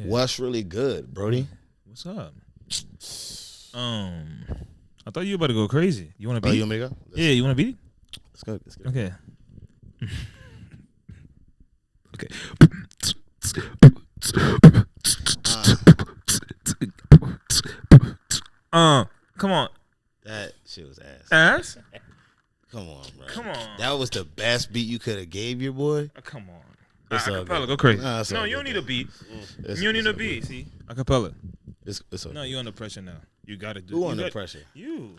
What's really good, Brody? What's up? I thought you were about to go crazy. You want to beat? Oh, you want me to go? You want to beat? Let's go. Let's go. Okay. Come on. That shit was ass. Ass? Come on, bro. Come on. That was the best beat you could have gave your boy. Come on. It's all Acapella, good. go crazy. Nah, it's all No, you good, don't need though. a beat. It's- You don't it's need a all beat. good. See, acapella. It's all No, good. you under pressure now. You gotta do. Who you under got- pressure? You.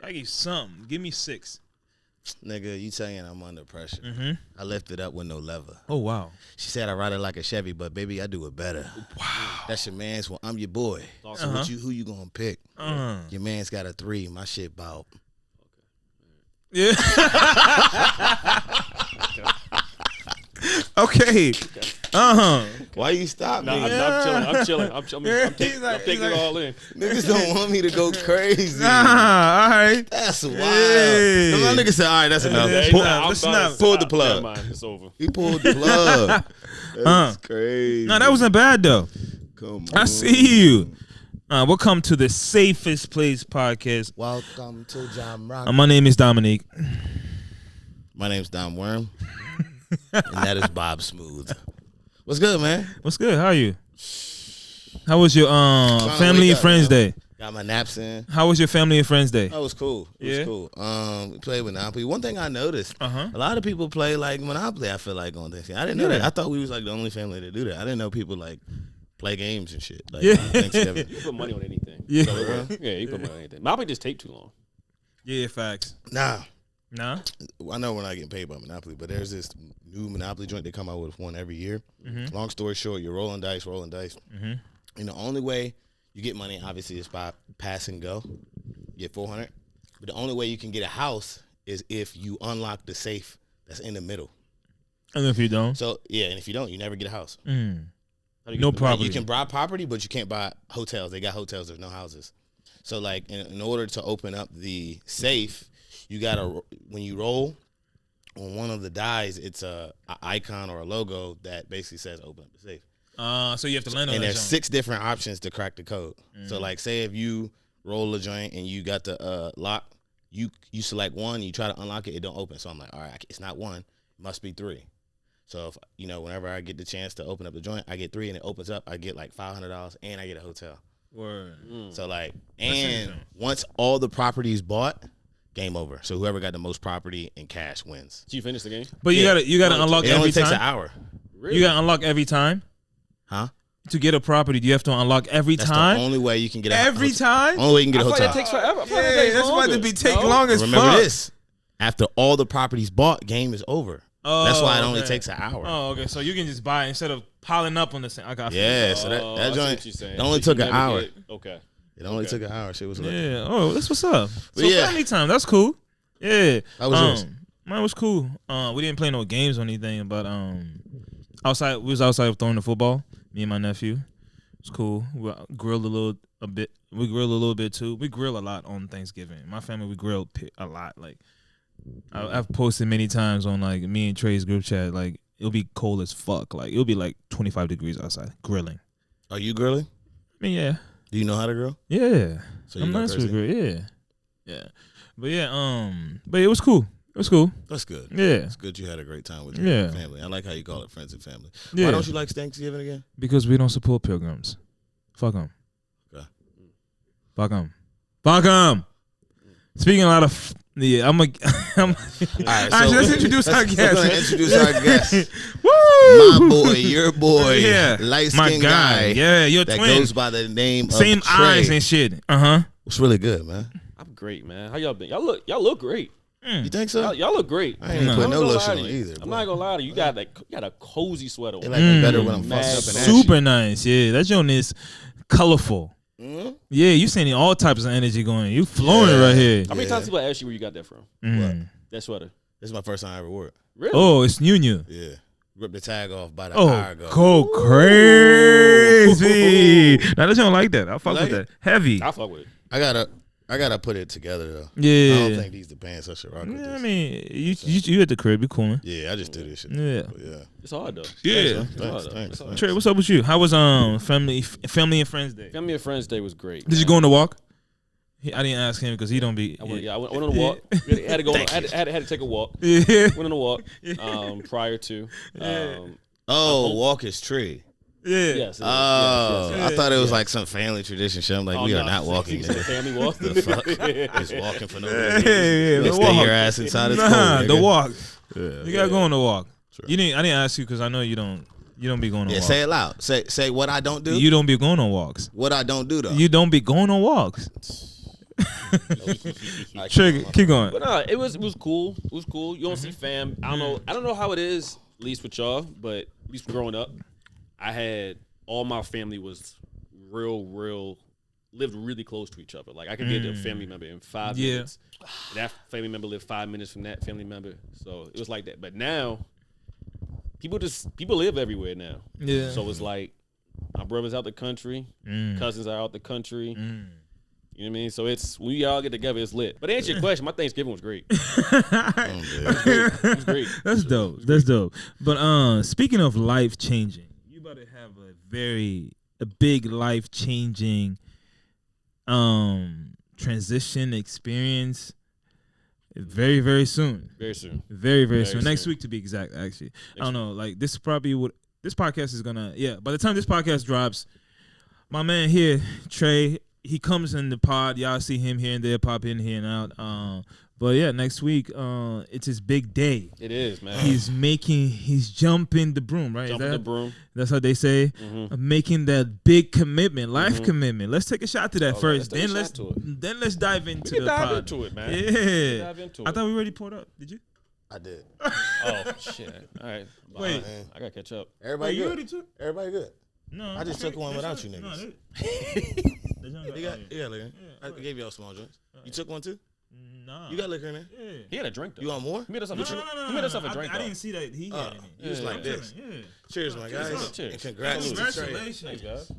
I give you something. Give me 6. Nigga, you saying I'm under pressure. Mm-hmm. I lift it up with no lever. Oh wow. She said I ride it like a Chevy, but baby, I do it better. Wow. That's your man's. Well, I'm your boy. So Uh-huh. who you gonna pick? Your man's got a 3. My shit bout. Yeah. Okay. Why you stop Nah, me? I'm chilling. I'm taking it all in. Niggas don't want me to go crazy. All right. That's wild. Hey. My nigga said, all right, that's enough. Yeah, Pull, nah, listen up. pull the plug. Never mind, it's over. He pulled the plug. That's crazy. No, that wasn't bad though. Come on. I see you. Welcome to the Safest Place podcast. Welcome to Jam Rock. My name is Dominique. My name's Dom Worm. And that is Bob Smooth. What's good, man? What's good? How are you? How was your to family wake and up, friends man. day? Got my naps in. How was your family and friends day? That was cool. It was Yeah? cool. We played Monopoly. One thing I noticed, Uh-huh. a lot of people play like Monopoly, I feel like, on Thanksgiving. I didn't know Yeah. that. I thought we was like the only family to do that. I didn't know people like play games and shit. Like Yeah. on Thanksgiving. You put money on anything. Yeah. So it works. Yeah, you put money on anything. Monopoly just take too long. Yeah, facts. Nah. Nah. I know we're not getting paid by Monopoly, but there's this new Monopoly joint they come out with one every year. Mm-hmm. Long story short, you're rolling dice. Mm-hmm. And the only way you get money, obviously, is by pass and go. You get 400. But the only way you can get a house is if you unlock the safe that's in the middle. And if you don't, So, yeah, and if you don't, you never get a house. How do you no get the money? property. You can buy property, but you can't buy hotels. They got hotels. There's no houses. So, like, in order to open up the safe, you got to, when you roll, on one of the dies, it's a icon or a logo that basically says open up the safe. So you have to land on And that there's joint. 6 different options to crack the code. So, like, say if you roll a joint and you got the lock, you select 1, you try to unlock it, it don't open. So I'm like, all right, it's not 1, it must be 3. So if whenever I get the chance to open up the joint, I get 3 and it opens up, I get like $500 and I get a hotel. Word. So like, That's and interesting. once all the properties bought, game over. So whoever got the most property and cash wins. Did you finish the game? But you Yeah. gotta unlock It only every takes an time. hour. Really? You gotta unlock every time Huh? to get a property. Do you have to unlock every That's time? the only way you can get a Every hotel. time. Only way you can get a I feel like hotel. that takes forever. I feel like Yeah, that takes that's about to longer. be take No? long as Remember fuck. this. After all the properties bought, game is over. That's why it only okay. takes an hour. Oh, okay. So you can just buy it instead of piling up on the same. I got. Yeah, so I that see joint, what you're saying. it only So took you an never hour. get- Okay. It only Okay. took an hour. Shit was lit. Yeah. Oh, that's what's up. But So yeah. family time. That's cool. Yeah. How was yours? Mine was cool. We didn't play no games or anything, but outside we was outside throwing the football. Me and my nephew. It's cool. We grilled a bit. We grilled a little bit too. We grill a lot on Thanksgiving. My family we grill a lot. Like I've posted many times on like me and Trey's group chat. Like it'll be cold as fuck. Like it'll be like 25 degrees outside grilling. Are you grilling? I mean, yeah. Do you know how to grill? Yeah. So you I'm go nice with Thursday? grill. Yeah. Yeah. But yeah, but it was cool. It was cool. That's good. Yeah. It's good you had a great time with your Yeah. family. I like how you call it friends and family. Yeah. Why don't you like Thanksgiving again? Because we don't support pilgrims. Fuck them. Okay. Fuck them. Fuck them. Speaking a lot of yeah, I'm All right, Actually, let's introduce our let's guest. go ahead and introduce our guest. Woo! My boy, your boy, Yeah. light My skinned guy. Yeah, you're that twin. goes by the name Same of Trey. eyes and shit. Uh-huh. It's really good, man. I'm great, man. How y'all been? Y'all look great. You think so? Y'all look great. I ain't No. put I'm no not gonna lotion lie on to you. either. I'm boy. not gonna lie to you. You got a cozy sweater They on. like me better when I'm Mad fucked up and ashy. Super nice. Yeah, that joint is colorful. Mhm. Yeah, you sending all types of energy going. You flowing Yeah. right here. How many Yeah. times people ask you where you got that from? Mm. That sweater. This is my first time I ever wore it. Really? Oh, it's new. Yeah. Ripped the tag off by the Oh, hour ago. go crazy. Now that you don't like that. I fuck like with it? that. Heavy. I fuck with it. I got a I gotta put it together though. Yeah. I don't think these the pants I should rock with Yeah, this. I mean, you at the crib, you coolin'. Yeah, I just do this shit. Yeah. But yeah. It's hard though. Yeah. Thanks. Trey, what's up with you? How was family and friends day? Family and Friends Day was great. Did you go on the walk? I didn't ask him because he don't be. I went on a walk. I had to go. I had to take a walk. Yeah. Went on a walk. Prior to. Walk is tree. Yeah. Yes. It is. Oh, Yes. I thought it was like some family tradition shit. I'm like, we are not walking. It's a Nigga. family walk. The fuck? Just walking for no reason. Yeah, Let's the stay walk. your ass inside the Nah, school. the walk. Yeah. You gotta go on the walk. Sure. I didn't ask you because I know you don't be going on Yeah, walks. say it loud. Say what I don't do. You don't be going on walks. What I don't do though. You don't be going on walks. Like, Trigger, keep going. But no, it was cool. It was cool. You don't see fam. I don't know how it is, at least with y'all, but at least growing up, I had all my family was real lived really close to each other. Like I could get a family member in 5 Yeah. minutes. That family member lived 5 minutes from that family member. So it was like that. But now people live everywhere now. Yeah. So it's like my brother's out the country, cousins are out the country. You know what I mean? So it's when we all get together, it's lit. But to answer your question, my Thanksgiving was great. It was great. That's dope. That's dope. But speaking of life changing, you about to have a big life changing transition experience very, very soon. Very soon. Very, very Very soon. Next soon. week to be exact, actually. I don't know. Like this probably would this podcast is gonna by the time this podcast drops, my man here, Trey, he comes in the pod. Y'all see him here and there, pop in here and out. But yeah, next week, it's his big day. It is, man. He's jumping the broom, right? Jumping the broom. That's how they say. Making that big commitment, life commitment. Let's take a shot to that first. let's take a Then shot to it. then let's dive into We can the dive pod. into it, man. Yeah. Dive into I it. thought we already poured up. Did you? I did. Oh shit! All right. Wait. I gotta catch up. Everybody you good. already took? Everybody good. No. I just took one without you No, niggas. they You got liquor. I gave y'all small drinks. You took one too? Nah. You got liquor in there? Yeah. He had a drink though. You want more? He made us up No, a drink. no. He made us up a drink. I though. didn't see that he had any. You was like this. Yeah. Cheers, my guys. Cheers. And congrats to Trey. Congratulations. Thanks, guys.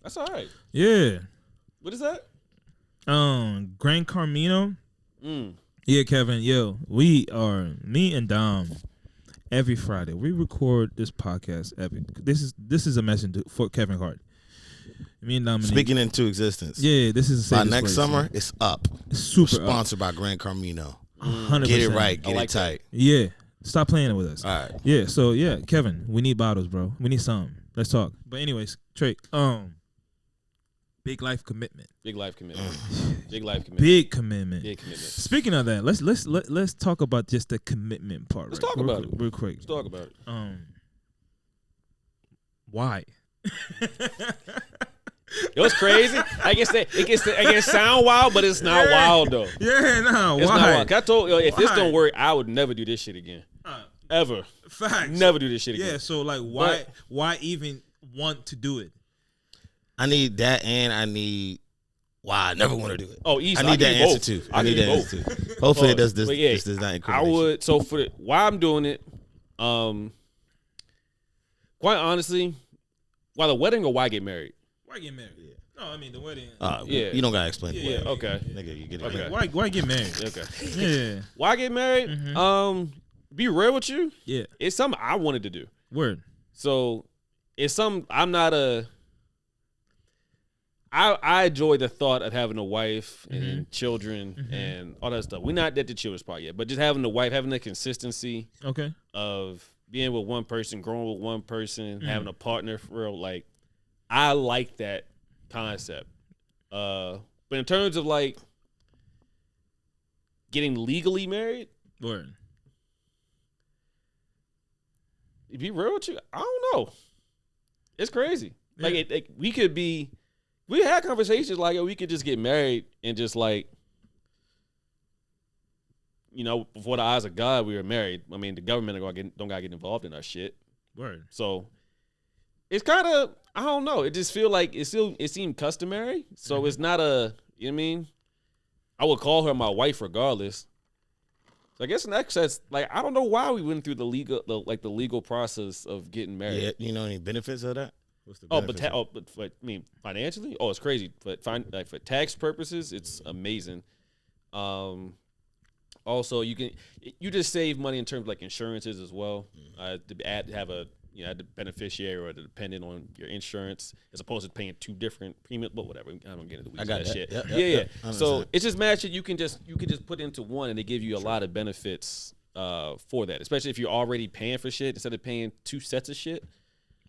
That's all right. Yeah. What is that? Gran Carmino. Yeah, Kevin. Yo, me and Dom. Every Friday we record this podcast. This is a message for Kevin Hart. Me and Dominique. Speaking into existence. Yeah, this is a By safest next place, summer, man. it's up. Super We're sponsored by Gran Carmino. 100%. Get it right. Get like it tight. Yeah. Stop playing it with us. All right. Yeah, so yeah, Kevin, we need bottles, bro. We need some. Let's talk. But anyways, Trey, big life commitment. Big life commitment. Big life commitment. Big commitment. Big commitment. Speaking of that, let's talk about just the commitment part. Let's right? talk about it. real quick. Let's talk about it. Why? It was crazy. I guess it can sound wild, but it's not wild though. Yeah, no. It's why? not wild. 'Cause I told you, if this Why? don't work, I would never do this shit again. Ever. Facts. Never do this shit again. Yeah. So like, why even want to do it? I need that, and I need why I never want to do it. Oh, easy. I need that give you answer both. too. I need that answer too. Hopefully, it does this. But yeah, This does not I incriminate you. would. So for why I'm doing it, quite honestly, why the wedding or why get married? Why get married? No, I mean the wedding. Yeah. You don't gotta explain. the Yeah. wedding. Okay. Nigga, you get it. Okay. right. Why get married? Okay. Yeah. Why get married? Be real with you. Yeah. It's something I wanted to do. Word. So it's something I'm not a. I enjoy the thought of having a wife and children and all that stuff. We're not at the children's part yet, but just having a wife, having the consistency Okay. of being with one person, growing with one person, having a partner for real. Like, I like that concept. But in terms of like getting legally married, Word. to be real with you, I don't know. It's crazy. Like, we had conversations like, we could just get married and just like, before the eyes of God, we were married. I mean, the government don't gotta get involved in our shit. Word. So it's kind of, I don't know. It just feel like it seemed customary. So it's not a, you know what I mean? I would call her my wife regardless. So I guess in that sense, like I don't know why we went through the legal process of getting married. Yeah, you know any benefits of that? What's the Oh, benefits of but I mean financially, it's crazy. But like for tax purposes, it's amazing. Also, you just save money in terms of like insurances as well. To have a the beneficiary or the dependent on your insurance as opposed to paying two different premiums. But whatever, I don't get into the weeds of that shit. Yeah. So it's just mad shit. You can just put into one, and they give you a lot of benefits for that. Especially if you're already paying for shit instead of paying two sets of shit.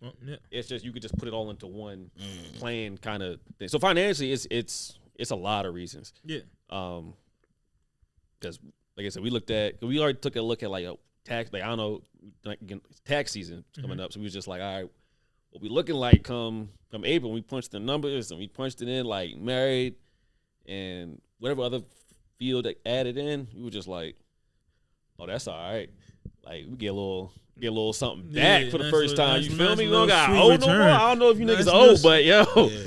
Well, yeah. It's just you could just put it all into one plan kind of thing. So financially, it's a lot of reasons. Yeah. Because like I said, we already took a look at like a tax. Like I don't know, like tax season coming up. So we was just like, all right, what we looking like come April? We punched the numbers and we punched it in like married and whatever other field that added in. We were just like, oh, that's all right. Like we get a little something back for the first time. You feel me? We don't got old no more. I don't know if you niggas old, but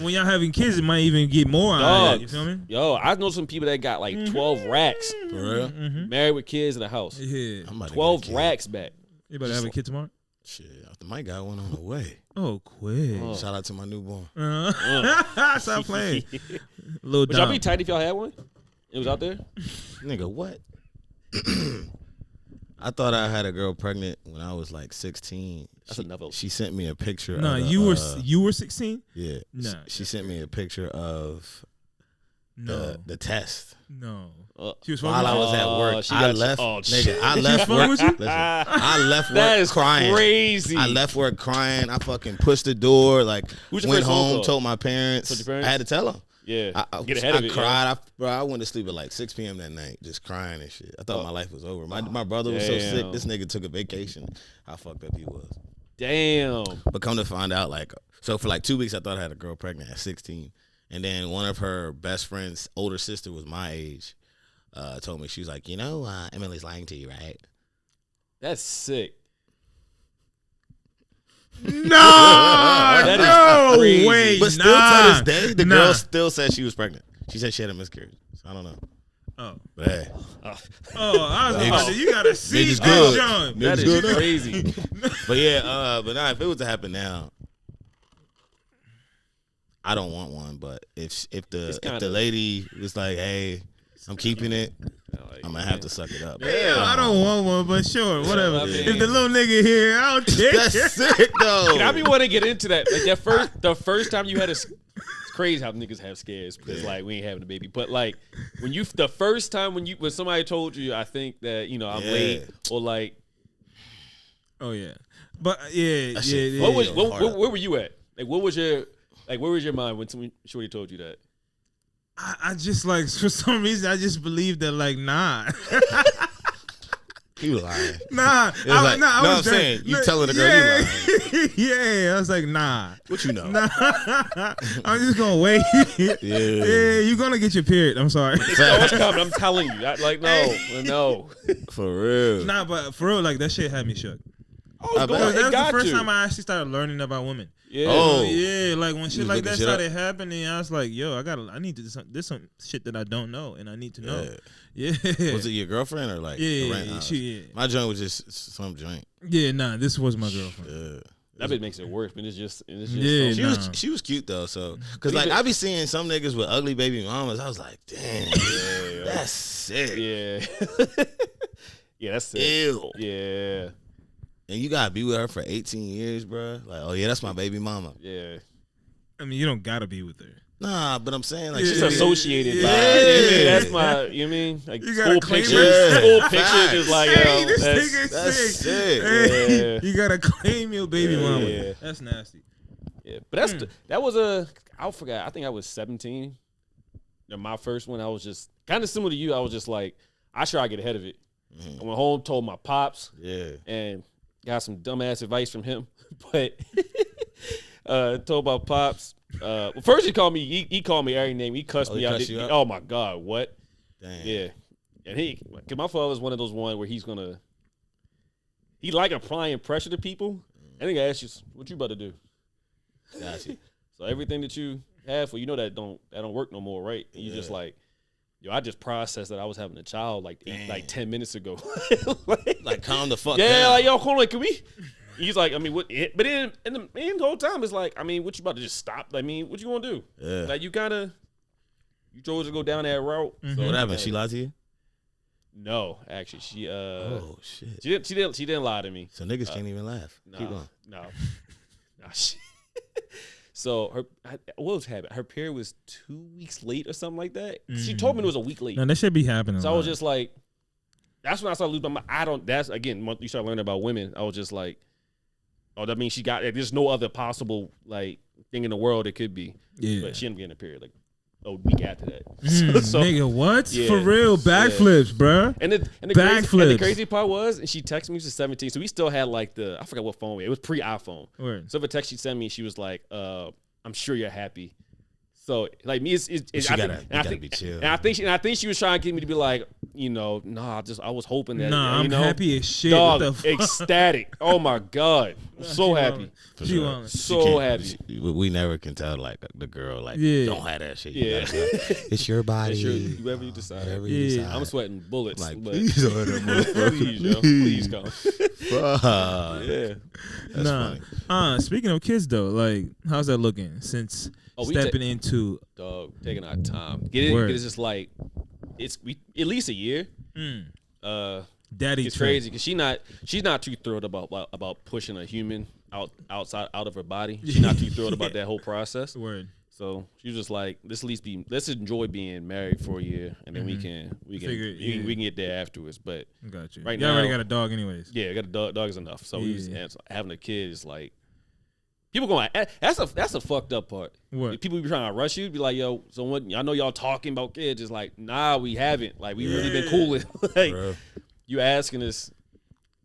when y'all having kids, it might even get more. You feel me? Yo, I know some people that got like 12 racks. For real? Married with kids in the house. Yeah. 12 racks back. You about to have a kid tomorrow? Shit, the mic got one on the way. Oh, quick. Shout out to my newborn. Stop playing. Little Would y'all be tight if y'all had one? It was out there? Nigga, what? I thought I had a girl pregnant when I was like 16. She sent me a picture. No, you were 16? Yeah. No. She sent me a picture of the test. No. She was while I was at work. I left. I left work. Listen, I left work that is crying. Crazy. I left work crying. I fucking pushed the door. Like went home, told my parents. I had to tell them. Yeah, get ahead of it. Cried. I went to sleep at like 6 p.m. that night, just crying and shit. I thought my life was over. My brother was so sick. This nigga took a vacation. How fucked up he was. Damn. But come to find out, like, so for like 2 weeks, I thought I had a girl pregnant at 16, and then one of her best friend's older sister was my age. Told me, she was like, Emily's lying to you, right? That's sick. No, that is crazy. Wait, but still to this day, the girl still said she was pregnant. She said she had a miscarriage. So I don't know. Oh, but hey. I was about to, you gotta see Niggas good. John. That is good. Crazy. But yeah, but nah, if it was to happen now, I don't want one. But if the lady was like, hey, I'm keeping it, I'm gonna have to suck it up. Yeah, I don't want one, but sure, whatever. I mean, if the little nigga here, I'll take it. That's sick though. I be want to get into that. Like the first time you had it's crazy how niggas have scares because like we ain't having a baby. But like the first time when somebody told you, I think that I'm late or like, oh yeah, but yeah. Where were you at? Like where was your mind when shorty told you that? I just like for some reason I just believed that like nah. You lying. Nah. I'm saying you telling the girl you lying. Yeah, I was like nah. What you know? Nah. I'm just gonna wait. Yeah, you're gonna get your period. I'm sorry. It's coming. I'm telling you. No. For real. Nah, but for real, like that shit had me shook. Oh, because that was the first time I actually started learning about women. Yeah. Oh, yeah. Like when shit like that started happening, I was like, yo, I need to. There's some shit that I don't know, and I need to know. Yeah. Was it your girlfriend or like? Yeah. My joint was just some joint. Yeah, nah. This was my girlfriend. Yeah. That bit makes it worse, but it's just she was cute though, so because like I be seeing some niggas with ugly baby mamas, I was like, damn, that's sick. Yeah. Yeah, that's sick. Ew. Yeah. And you gotta be with her for 18 years, bro. Like, oh yeah, that's my baby mama. Yeah. I mean, you don't gotta be with her. Nah, but I'm saying like she's associated. Yeah. That's my. You mean like you school pictures? Yeah. School pictures is like hey, this that's sick. Hey, you gotta claim your baby mama. Yeah. That's nasty. Yeah, but that was I forgot. I think I was 17. And my first one, I was just kind of similar to you. I was just like, I sure I get ahead of it. I went home, told my pops. Yeah. And got some dumbass advice from him, but told my pops. Well, first he called me. He called me every name. He cussed me out. Oh my God, what? Damn. Yeah, and cause my father was one of those ones where he like applying pressure to people. I think I asked you, what you about to do? Gotcha. So everything that you have for, that don't work no more, right? And you just like, yo, I just processed that I was having a child like 10 minutes ago. Like calm the fuck yeah, down. like yo, hold on, can we? He's like, I mean, what? But then the whole time it's like, I mean, what you about to just stop? I mean, what you gonna do? Yeah. Like you chose to go down that route. Mm-hmm. So what happened? She lied to you? No, actually, she Oh shit. she didn't lie to me. So niggas can't even laugh. Keep going. No. So what was happening? Her period was 2 weeks late or something like that. She told me it was a week late. No, that should be happening. So I was just like, that's when I started losing my mind. That's again, once you start learning about women, I was just like, oh, that means she got, there's no other possible like thing in the world it could be. yeah. But she ended up getting a period like a week after that. Nigga, what? Yeah, For real? Backflips, bruh. And the Backflips. crazy part was, and she texted me, she was 17, so we still had like I forgot what phone we had. It was pre-iPhone. Word. So the text she sent me, she was like, I'm sure you're happy. So like me, You gotta be chill. And I think she was trying to get me to be like, you know, I was hoping that, Nah, you I'm know, happy as shit. dog, What the fuck? ecstatic. Oh my god, I'm so happy, For She sure. won't. so happy. We never can tell like the girl like Yeah. don't have that shit. Yeah. You gotta be like, it's your body. It's your- whoever you decide. Whatever Yeah. you decide. I'm sweating bullets. Like, but please order that motherfucker. please, yo, please come. Fuck. Yeah. That's nah. funny. Speaking of kids though, like, how's that looking since Oh, we stepping into? Dog, taking our time. Get it? Word. Because it's just like at least a year. Daddy It's trait. crazy because she's not too thrilled about pushing a human out of her body. She's not too thrilled about that whole process. Word. So she was just like, let's enjoy being married for a year, and then we can get there afterwards. But Got you. Right you already now- got a dog, anyways. yeah, I got a dog is enough. So Yeah. having a kid is like, people going, that's a fucked up part. What? People be trying to rush you, be like, yo, so what? I know y'all talking about kids. It's like, nah, we haven't. Like we really been cooling. Like Bro. you asking us,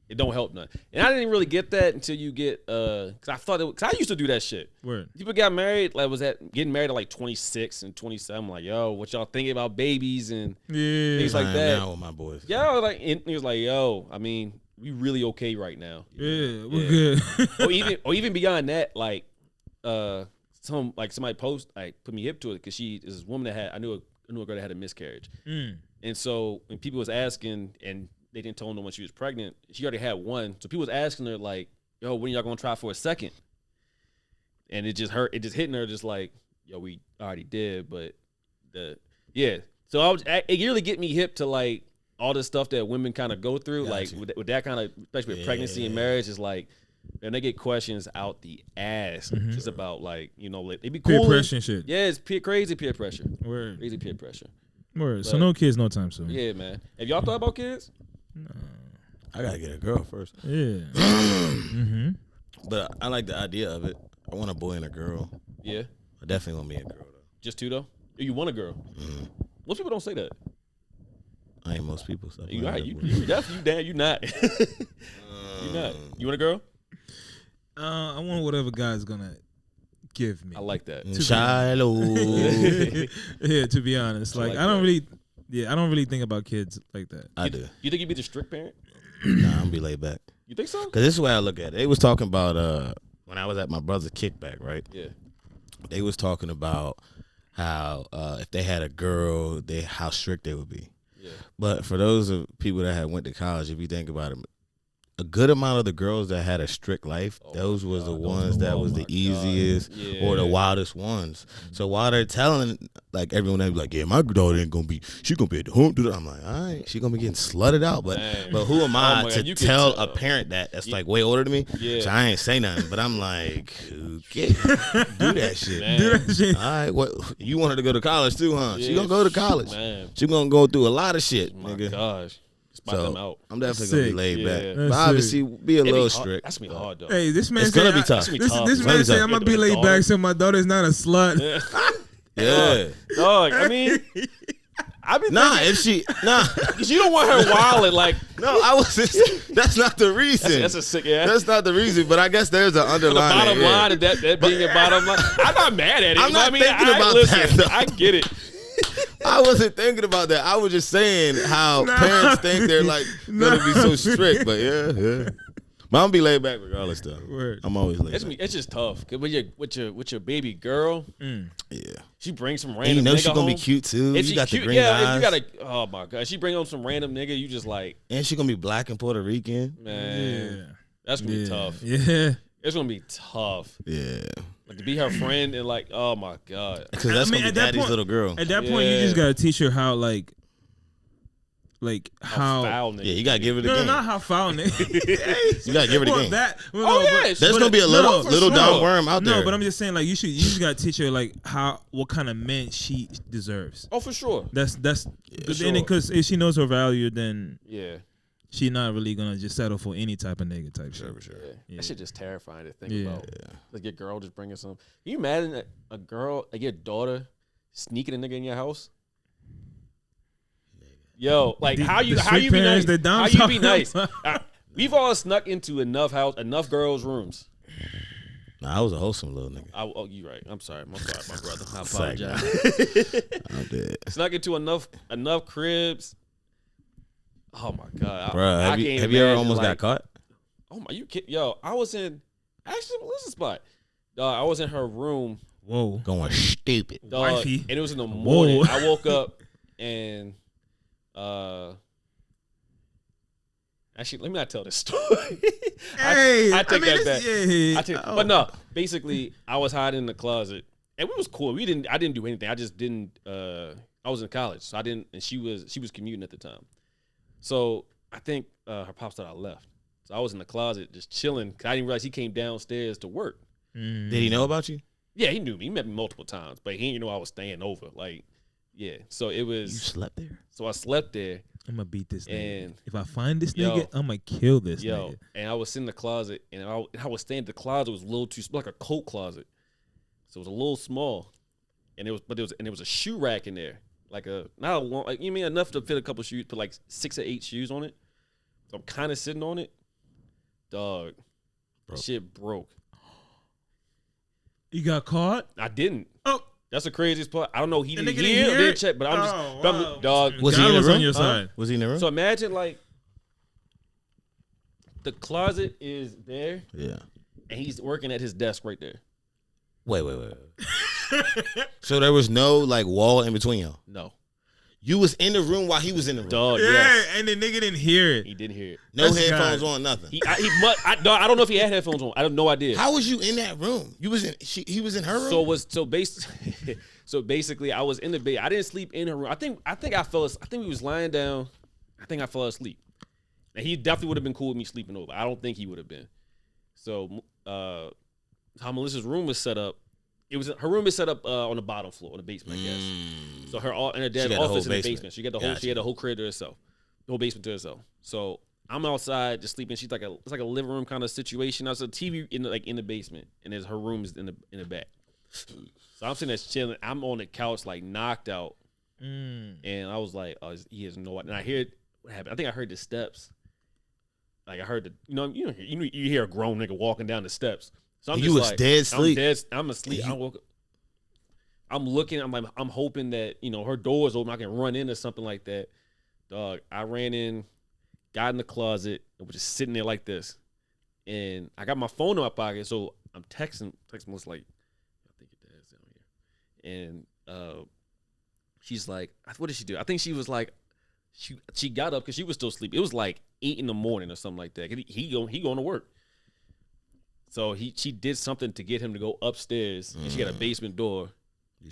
it don't help none. And I didn't really get that until you get, cause I used to do that shit. Word. People got married, like getting married at like 26 and 27. I'm like, yo, what y'all thinking about babies and Yeah. things like I am that? now with my boys. Yo, like, and he was like, yo, I mean, we really okay right now. Yeah, we're good. or even beyond that, like, somebody put me hip to it because she is this woman that I knew a girl that had a miscarriage. And so when people was asking and they didn't tell her when she was pregnant, she already had one. So people was asking her like, yo, when y'all gonna try for a second? And it just hitting her just like, yo, we already did, but So it really get me hip to like all the stuff that women kind of go through, like with that kind of, especially with pregnancy and marriage, is like, and they get questions out the ass just about like, you know, like, they be Peer cool. pressure and shit. Yeah, it's crazy peer pressure. Word. Crazy peer pressure. Word. So But- no kids, no time soon. Yeah, man. Have y'all thought about kids? I gotta get a girl first. Yeah. But I like the idea of it. I want a boy and a girl. Yeah. I definitely want me a girl though. Just two though? Or you want a girl? Most people don't say that. I ain't most people. So You right. You definitely you not. You not. You want a girl? I want whatever God's gonna give me. I like that. Shiloh. Yeah, to be honest, like like I don't that. I don't really think about kids like that. I do. You think you'd be the strict parent? Nah, I'm gonna be laid back. You think so? Cause this is the way I look at it. They was talking about when I was at my brother's kickback, right? Yeah. They was talking about how if they had a girl, how strict they would be. Yeah. But for those of people that had went to college, if you think about it, a good amount of the girls that had a strict life, those was the ones that was the easiest or the wildest ones. So while they're telling like everyone, they be like, yeah, my daughter ain't gonna be, she gonna be at the home. I'm like, all right, she gonna be getting slutted out. But who am I my to God, you can tell tell. a parent that's like way older than me? Yeah. So I ain't say nothing. But I'm like, okay, do that shit. Man. Do that shit. All right, what you wanted to go to college too, huh? She gonna go to college. Man. She gonna go through a lot of shit, My nigga. gosh. Spot So them out. I'm definitely gonna be Sick. laid Yeah. back, That's but obviously be a It'd be little hard. strict. That's gonna be hard though. Hey, this man It's said gonna be tough. That's gonna be This tough. man It's gonna said be I'm gonna be tough. laid back so my daughter's not a slut. Yeah. Dog, I mean, I've been Nah, thinking, if she nah, because you don't want her wilding like no, I was. That's not the reason. that's a sick ass. That's not the reason. But I guess there's an The underlying. bottom yeah. line of that being your bottom line. I'm not mad at it. I'm but not I mean, thinking about listen, that, though. I get it. I wasn't thinking about that. I was just saying how parents think they're like gonna be so strict. But yeah. But I'm gonna be laid back regardless, though. Word. I'm always laid back. It's just tough. 'Cause with your baby girl, Yeah. she brings some And random. you know nigga she's gonna be home. cute too. If You she got cute, the green yeah. eyes. If you got oh my god, she bring home some random nigga. You just like, and she's gonna be black and Puerto Rican. man, that's gonna be tough. Yeah. It's gonna be tough. Yeah. Like, to be her friend and like, oh my god. Because that's gonna be at that daddy's point- little girl. At that point, you Yeah. just gotta teach her how how. Foul nigga. Yeah, you gotta give her the No, game. not how foul, nigga. You gotta give her the Well, game. Oh, yeah, There's but- gonna be a little dumb worm out there. No, but I'm just saying, like, you just gotta teach her like what kind of man she deserves. Oh, for sure. That's sure. because if she knows her value, then Yeah. she not really gonna just settle for any type of nigga type shit. For sure. Yeah. Yeah. That shit just terrifying to think Yeah. about. Like your girl just bringing some. Can you imagine a girl, like your daughter, sneaking a nigga in your house? Yo, like The- how you the be street parents nice? that Dom How you be talking nice? about. We've all snuck into enough girls' rooms. Nah, I was a wholesome little nigga. Oh, you right. I'm sorry, my brother. I Sorry, apologize. I'm dead. Snuck into enough cribs. Oh my god, Bruh, I have you can't ever imagine, almost like, got caught? Oh my, you kid, yo, I was in actually Melissa's spot. I was in her room, Whoa. Going stupid. dog, Wifey. and it was in the morning. Whoa. I woke up and actually, let me not tell this story. Hey, I take that back. Yeah, I take, but no, basically, I was hiding in the closet, and we was cool. I didn't do anything. I just didn't. I was in college, so I didn't. And she was commuting at the time, so I think her pops thought I left. So I was in the closet just chilling. 'Cause I didn't realize he came downstairs to work. Mm. Did he know about you? Yeah, he knew me. He met me multiple times, but he didn't know I was staying over. Like, yeah. So it You was. slept there? So I slept there. I'm gonna beat this nigga. And- If I find this Yo. nigga, I'm gonna kill this Yo, nigga. and I was in the closet, and I was staying in the closet. It was a little too like a coat closet, so it was a little small, and there was a shoe rack in there, like not a long, like you mean enough to fit a couple shoes, put like 6 or 8 shoes on it. So I'm kind of sitting on it, dog. Broke. Shit broke. You got caught? I didn't. Oh, That's the craziest part. I don't know. He The didn't nigga didn't hear, hear or didn't it? check, but I'm just, Oh, but I'm- wow. dog. Was God he in the was room? on your Huh? side. Was he in the room? So imagine like the closet is there, yeah. and he's working at his desk right there. Wait. So there was no like wall in between y'all. No, You was in the room while he was in the room. dog. Yeah, Yes, and the nigga didn't hear it. he didn't hear it. No That's headphones God. on, nothing. I don't know if he had headphones on. I have no idea. How was you in that room? You was in. He was in her room. So basically, I was in the bed. I didn't sleep in her room. I think I fell. I think we was lying down. I think I fell asleep. And he definitely would have been cool with me sleeping over. I don't think he would have been. So how Melissa's room was set up. Her room is set up on the bottom floor, on the basement, I guess. So and her dad's got the whole office in the basement. basement. She had the whole crib to herself, the whole basement to herself. So I'm outside just sleeping. She's it's like a living room kind of situation. There's a TV in the basement, and her room is in the back. So I'm sitting there chilling. I'm on the couch like knocked out, and I was like, "Oh, he has no." And I hear what happened. I think I heard the steps. Like I heard you hear a grown nigga walking down the steps. So I'm You just was like, dead sleep. I'm asleep. I woke up. I'm looking. I'm hoping that her door is open. I can run in or something like that. Dog, I ran in, got in the closet, and was just sitting there like this. And I got my phone in my pocket, so I'm texting was like, I think your dad's down here. And she's like, what did she do? I think she was like, she got up because she was still sleeping. It was like 8 in the morning or something like that. He going to work. So she did something to get him to go upstairs, and she had a basement door.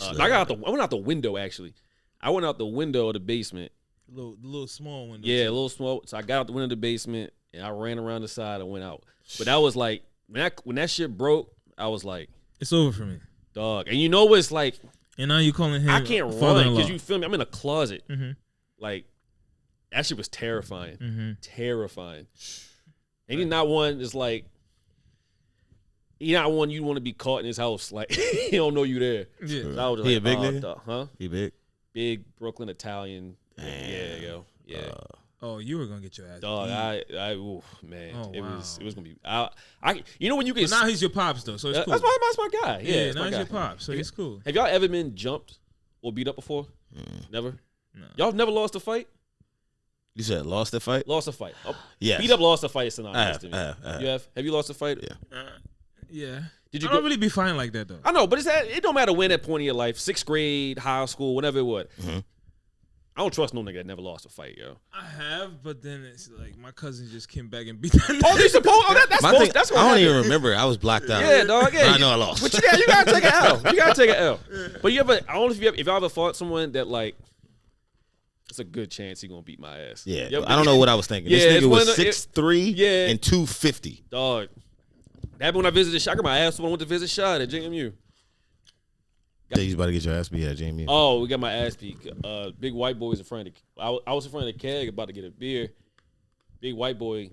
I went out the window actually. I went out the window of the basement. The little small window. Yeah, a little small. So I got out the window of the basement, and I ran around the side and went out. But that was like when that shit broke, I was like, It's over for me. dog. And you know what's like? And now you calling him I can't run father-in-law. because you feel me. I'm in a closet. Mm-hmm. Like that shit was terrifying. Mm-hmm. Terrifying. And he's not one that's like. He not one you want to be caught in his house. Like he don't know you there. Yeah. So I was just He like, a big oh, nigga? huh? He big. Big Brooklyn Italian. Damn. Yeah, yo. Yeah. Oh, you were gonna get your ass Dog, beat. oof, man. Oh, it wow. was gonna be when you But get now he's your pops though, so it's cool. that's my guy. Yeah, that's now my he's guy. your pops, so it's cool. Have y'all ever been jumped or beat up before? Never. No. Y'all have never lost a fight? You said lost the fight? Lost a fight. Oh, Yes. Beat up, lost a fight is synonymous to me. I have. You have? Have you lost a fight? Yeah. Yeah. Did you I don't really be fine like that though. I know, but it don't matter when at point in your life, 6th grade, high school, whatever it was. Mhm. I don't trust no nigga that never lost a fight, yo. I have, but then it's like my cousin just came back and beat that. Oh, they supposed? Oh, that's My supposed. thing, That's I what don't happened. even remember. I was blocked out. Yeah, dog. Yeah, I know I lost. But you gotta take an L. You gotta take an L. But you ever? I don't know if you ever fought someone that like. It's a good chance he gonna beat my ass. Yeah, You ever- I don't know what I was thinking. Yeah, This it's nigga one was of the- 6'3" Yeah. and 250. Dog. That happened when I visited. I got my ass when I went to visit Shad at JMU. Yeah, you about to get your ass beat at JMU. Oh, we got my ass beat. Big white boy was in front of I was in front of the keg about to get a beer. Big white boy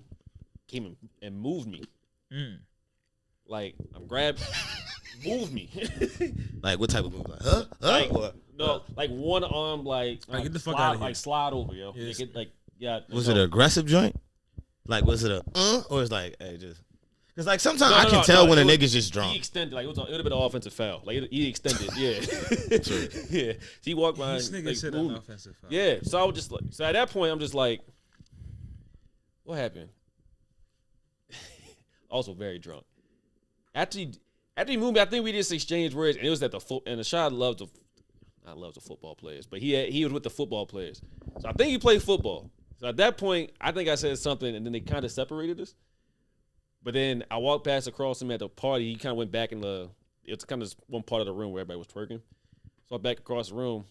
came and moved me. Like I'm grabbed, moved me. Like what type of move? Like, huh? Like, What? no, like one arm, like get the fuck slide, outta here. like slide over, yo. Yes. Yeah. Was it an aggressive joint? Like was it a or it's like hey just because like sometimes No, I no, can no, tell no, when a it was- nigga's just He drunk. extended, like it would have been an offensive foul. Like he extended, yeah. Yeah. He walked by. This nigga like, said moved an me. offensive foul. Yeah, so I was just like, so at that point, I'm just like, what happened? Also very drunk. After he moved me, I think we just exchanged words, and it was at the and the shot loves the football players, but he was with the football players. So I think he played football. So at that point, I think I said something, and then they kind of separated us. But then I walked past across him at the party. He kind of went back in it's kind of one part of the room where everybody was twerking. So I back across the room,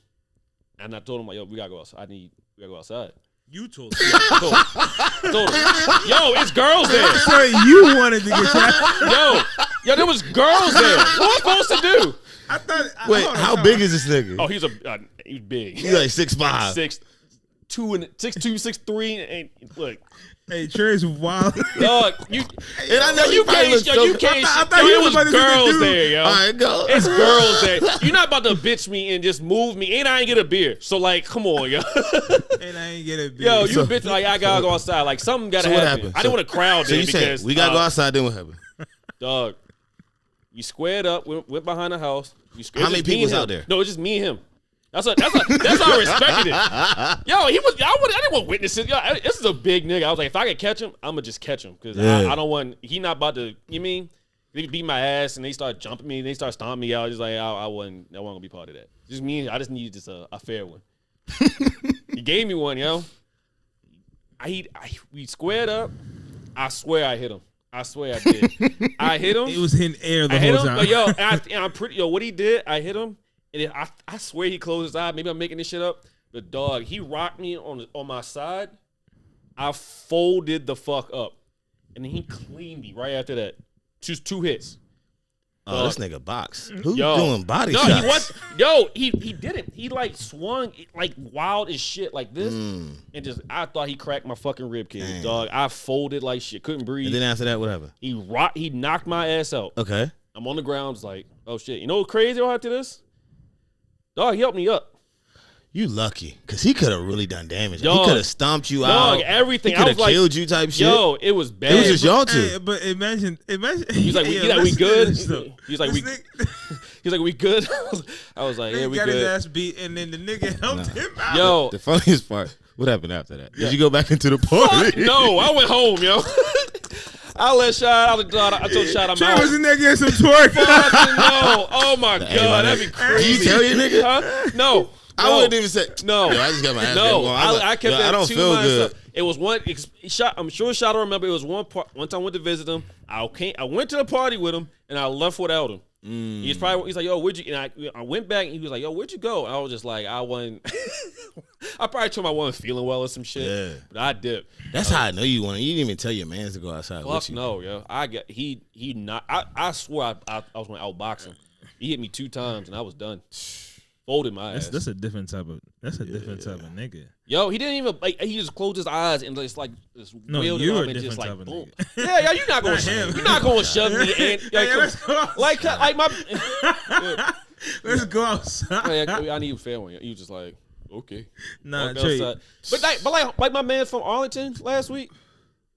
and I told him like, "Yo, we gotta go outside. We gotta go outside." You told me. I told him, "Yo, it's girls there. So you wanted to get that. Yo, there was girls there. What am I supposed to do?" I thought. Wait, how big is this nigga? Oh, he's big. He like 6'5". 6'2" and 6'2", 6'3", and look, Hey, Trey's wild. dog, you. And I know You probably can't. look Yo, you so- can't. I thought Yo, you it was was about to say the girls dude. there, yo. All right, go. It's girls there. You're not about to bitch me and just move me, and I ain't get a beer. So like, come on, yo. And I ain't get it. Yo, you So- bitch like I gotta go outside. Like something gotta So what happen. happened? I didn't want to crowd So there you because said we gotta go outside. Then what happened? dog. We squared up. Went behind the house. We squared. How many It's just me people was and him. out there? No, it's just me and him. That's how I respected it. Yo, he was. I didn't want witnesses. Yo, this is a big nigga. I was like, if I can catch him, I'm gonna just catch him because Yeah. I don't want. He not about to. You mean? They beat my ass and they start jumping me. And they start stomping me out. Just like I wasn't gonna be part of that. Just me. I just needed just a fair one. He gave me one, yo. We squared up. I swear I hit him. I swear I did. I hit him. It was in air the I hit whole him, time. but yo, and I'm pretty. Yo, what he did, I hit him, and then I swear he closed his eye. Maybe I'm making this shit up. The dog, he rocked me on my side. I folded the fuck up, and then he cleaned me right after that. Just 2 hits. Oh, this nigga box. Who Yo, doing body no, shots? he was. Yo, he didn't. He like swung like wild as shit like this, and just I thought he cracked my fucking rib cage, Damn. dog. I folded like shit, couldn't breathe. And then after that, what happened? He knocked my ass out. Okay. I'm on the ground, just like, oh shit. You know what's crazy after this? Dog, he helped me up. You lucky, cause he could have really done damage. He Dog. could have stomped you Dog, out. everything. He I could was have like, killed you, type shit. yo, it was bad. It was just y'all two. Hey, but imagine. He's like, yeah, we listen to good. this, though. He's like, This we. nigga- He's like, we good. I was like, yeah, He we got his good. ass beat, and then the nigga helped him out. Yo, The funniest part. What happened after that? Did you go back into the party? no, I went home, yo. I let Shad out the door. I told Shad I'm Trey out. was in there getting some twerk. No, oh my Hey, god, my that'd be nigga. crazy. Did you tell your nigga? Huh? No, I no. wouldn't even say. No. Yo, I just got my ass No, beat. Well, I kept that I don't to feel myself. good. It was one shot. I'm sure Shot will remember. It was one time I went to visit him. I went to the party with him, and I left without him. He's like, yo, where'd you? And I went back, and he was like, yo, where'd you go? And I was just like, I wasn't. I probably told him I wasn't feeling well or some shit. Yeah. But I dipped. That's how I know you want. You didn't even tell your mans to go outside Fuck with you. no, yo. He not. I swear I was going to outbox him. He hit me 2 times, and I was done. Folded my ass. That's a different type of. That's a different type of nigga. Yo, he didn't even like. He just closed his eyes and just like just No, wheeled it you're up a and different just like type of boom. nigga. Yeah, you're not Not going. him. You're not going to shove me in. Yeah, Hey, come let's go on. like my. Let's go outside. I need a fair one. You just like okay. Nah, Walk Trey. outside. But like my man from Arlington last week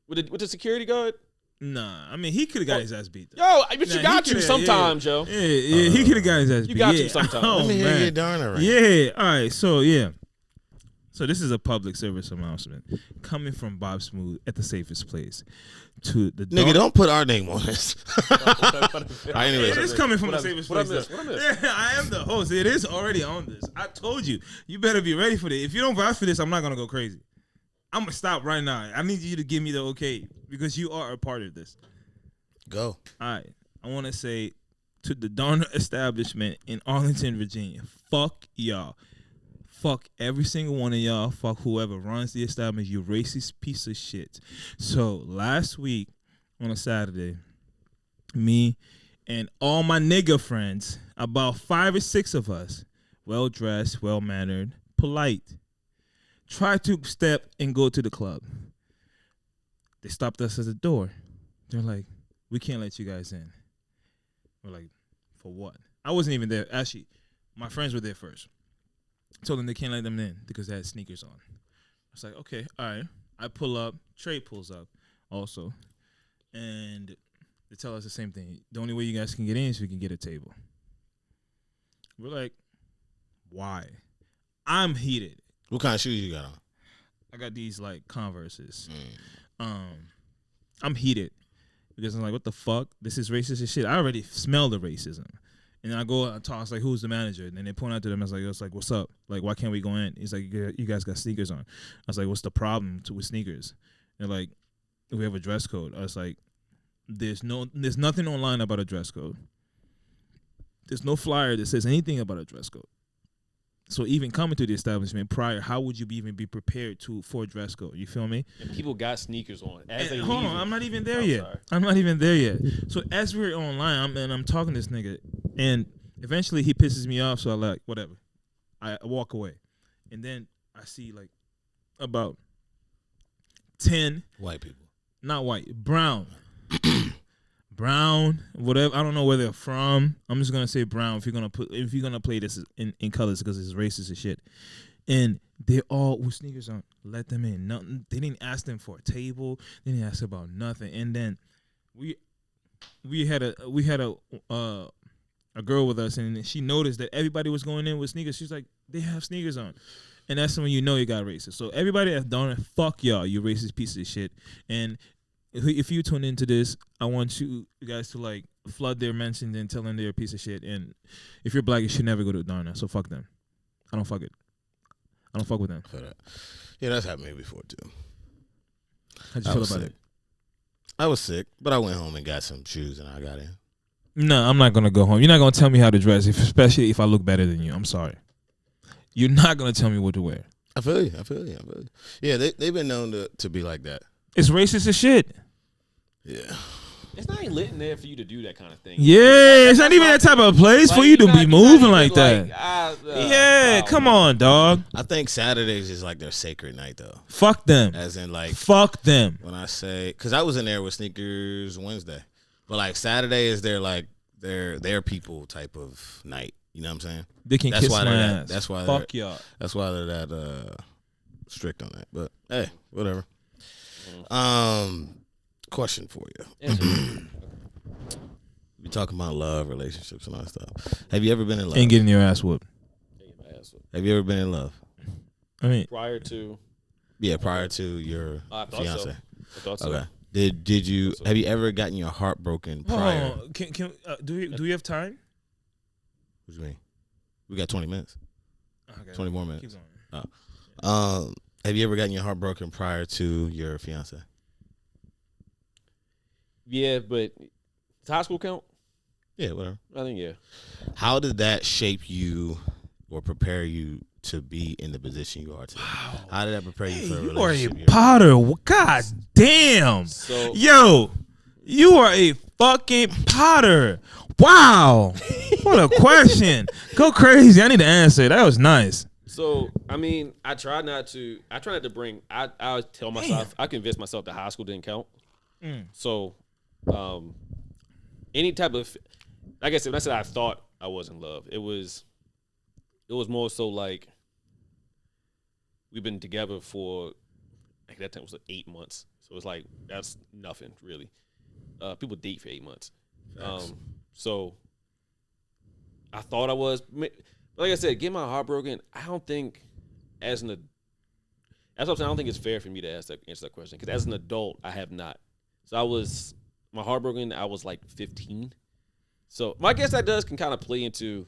with the security guard. Nah, I mean he could have got his ass beat. Though. Yo, but you Nah, got he to coulda- sometimes, yo. Yeah, he could have got his ass beat. You got yeah. to sometimes. Oh, Let me hear man. your darn right. Yeah. All right. So yeah. So this is a public service announcement coming from Bob Smooth at the safest place. To the Nigga, don't put our name on this. Anyways, It is coming from the safest What I place. missed? What I missed? Yeah, I am the host. It is already on this. I told you. You better be ready for this. If you don't vouch for this, I'm not gonna go crazy. I'm gonna stop right now. I need you to give me the okay because you are a part of this. go. All right. I want to say to the Darner establishment in Arlington, Virginia, fuck y'all. Fuck every single one of y'all. Fuck whoever runs the establishment. You racist piece of shit. So last week on a Saturday, me and all my nigga friends, about 5 or 6 of us, well dressed, well mannered, polite, tried to step and go to the club. They stopped us at the door. They're like, "We can't let you guys in." We're like, "For what?" I wasn't even there. Actually, my friends were there first. Told them they can't let them in because they had sneakers on. I was like, okay, all right. I pull up. Trey pulls up also. And they tell us the same thing. The only way you guys can get in is if you can get a table. We're like, why? I'm heated. What kind of shoes you got on? I got these like Converses. I'm heated because I'm like, what the fuck? This is racist as shit. I already smell the racism. And then I go and talk, I was like, who's the manager? And then they point out to them, I was like, what's up? Like, why can't we go in? He's like, you guys got sneakers on. I was like, what's the problem with sneakers? They're like, we have a dress code. I was like, there's nothing online about a dress code. There's no flyer that says anything about a dress code. So even coming to the establishment prior, how would you even be prepared for a dress code? You feel me? And people got sneakers on. As they Hold on, leaving. I'm not even there I'm yet. sorry. I'm not even there yet. So as we're online, I'm talking to this nigga, and eventually he pisses me off. So I like whatever. I walk away, and then I see like about 10 White people. not white, brown, brown, whatever. I don't know where they're from. I'm just gonna say brown. If you're gonna play this in colors because it's racist as shit, and they're all with sneakers on. Let them in. Nothing. They didn't ask them for a table. They didn't ask about nothing. And then we had a girl with us, and she noticed that everybody was going in with sneakers. She's like, they have sneakers on. And that's when you know you got racist. So everybody that's done it, fuck y'all, you racist piece of shit. And if you tune into this, I want you guys to like flood their mentions and tell them they're a piece of shit. And if you're black, you should never go to Darna. So fuck them. I don't fuck with them. I feel that. Yeah, that's happened to me before too. How'd you I feel was about sick. it? I was sick, but I went home and got some shoes and I got in. No, I'm not gonna go home. You're not gonna tell me how to dress, especially if I look better than you. I'm sorry. You're not gonna tell me what to wear. I feel you. Yeah, they've been known to be like that. It's racist as shit. Yeah. It's not even lit in there for you to do that kind of thing. Yeah, it's not even that type of place for you to be moving like that. Yeah, wow. come on, dog. I think Saturdays is like their sacred night though. Fuck them. As in like Fuck them. when I say, because I was in there with sneakers Wednesday, but like Saturday is their people type of night. You know what I'm saying? They can That's kiss why my they're ass. that- that's why Fuck y'all. That's why they're that strict on that. But hey, whatever. Question for you. We talking about love, relationships, and all that stuff. Have you ever been in love? Ain't getting your ass whooped. Have you ever been in love? I mean, Prior to, Yeah, prior to your I thought fiance. so. I thought so. Okay. Did you have you ever gotten your heart broken prior? oh, do we have time? What do you mean? We got 20 minutes. Okay, 20 more keep minutes. going. Have you ever gotten your heart broken prior to your fiance? Yeah, but does high school count? Yeah, whatever. I think yeah. How did that shape you or prepare you to be in the position you are today? How did that prepare you for a You are a relationship? you're in? Potter. God damn. So Yo, you are a fucking Potter. Wow. What a question. Go crazy. I need to answer. That was nice. So I mean, I try not to bring. I tell myself, I convince myself that high school didn't count. So, any type of, like I said, when I said I thought I was in love, it was more so like we've been together for like that time was like 8 months. So it's like that's nothing really. People date for 8 months. So I thought I was. Like I said, get my heart broken. I don't think as an That's what I'm saying. I don't think it's fair for me to answer that question because as an adult, I have not. So my heartbroken. I was like 15. So I guess that can kind of play into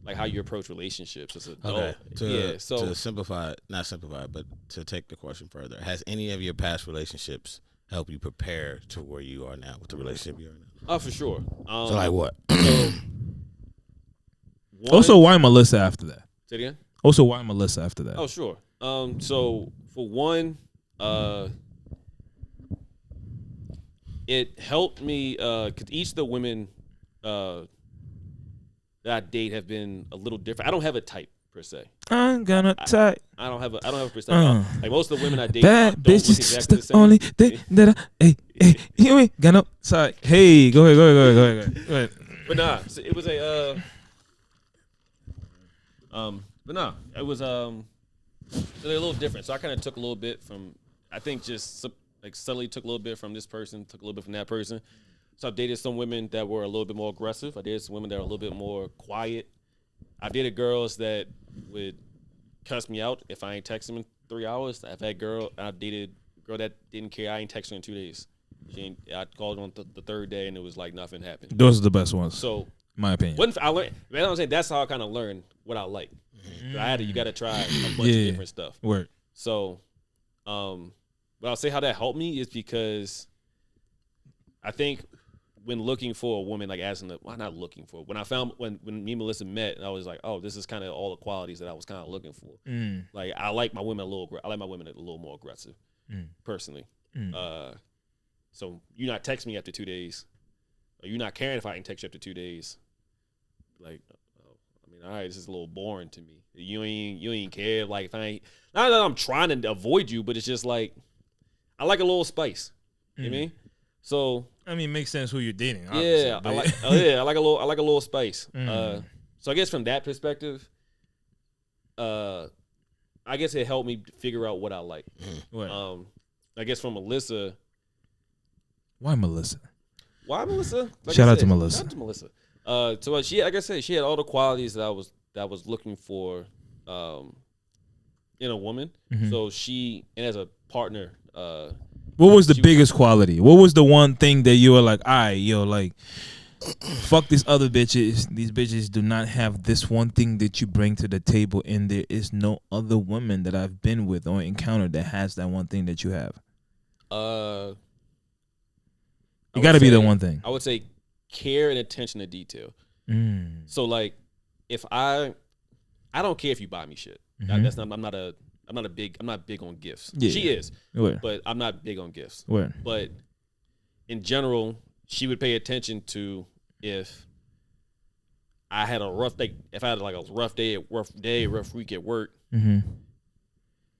like how you approach relationships as an adult. Okay. So to simplify, not simplify, but to take the question further, has any of your past relationships helped you prepare to where you are now with the relationship you are now? Oh, for sure. So like what? Also, why Melissa after that? Say it again. Also, why Melissa after that? Oh, sure. So for one, it helped me because each of the women that I date have been a little different. I don't have a type per se. I'm gonna type. I don't have a percent. Like most of the women I date, Bad don't bitches, look exactly the the same. only thing that hey, you ain't got no side. Hey, go ahead. But nah, so it was but nah, it was a little different. So I kind of took a little bit from. I think just like subtly took a little bit from this person, took a little bit from that person. So I dated some women that were a little bit more aggressive. I dated some women that were a little bit more quiet. I dated girls that would cuss me out if I ain't text them in 3 hours. I dated a girl that didn't care. I ain't text her in 2 days. I called her on the third day and it was like nothing happened. Those are the best ones. So, in my opinion. I learned, man, I'm saying that's how I kind of learned what I like. You got to try a bunch of different stuff. Word. So, but I'll say how that helped me is because I think when looking for a woman, like not looking for, when I found, when me and Melissa met, I was like, oh, this is kind of all the qualities that I was kind of looking for. Like, I like my women a little more aggressive, personally. So you're not texting me after 2 days, or you're not caring if I can text you after 2 days. Like, all right, this is a little boring to me. You ain't care. Like, if I ain't, not that I'm trying to avoid you, but it's just like, I like a little spice. You know what I mean? So I mean, it makes sense who you're dating. Yeah, I like a little spice. So I guess from that perspective, I guess it helped me figure out what I like. I guess from Melissa. Why Melissa? Like Shout out to Melissa. Shout out to Melissa. So she, like I said, she had all the qualities that I was looking for in a woman. So she, and as a partner, what was the biggest quality? What was the one thing that you were like, all right, yo, like, fuck these other bitches. These bitches do not have this one thing that you bring to the table, and there is no other woman that I've been with or encountered that has that one thing that you have. You got to be the one thing. I would say care and attention to detail. So like, if I don't care if you buy me shit. That's not. I'm not big on gifts. Yeah. She is, but I'm not big on gifts. But in general, she would pay attention to if I had a rough day. If I had like a rough week at work,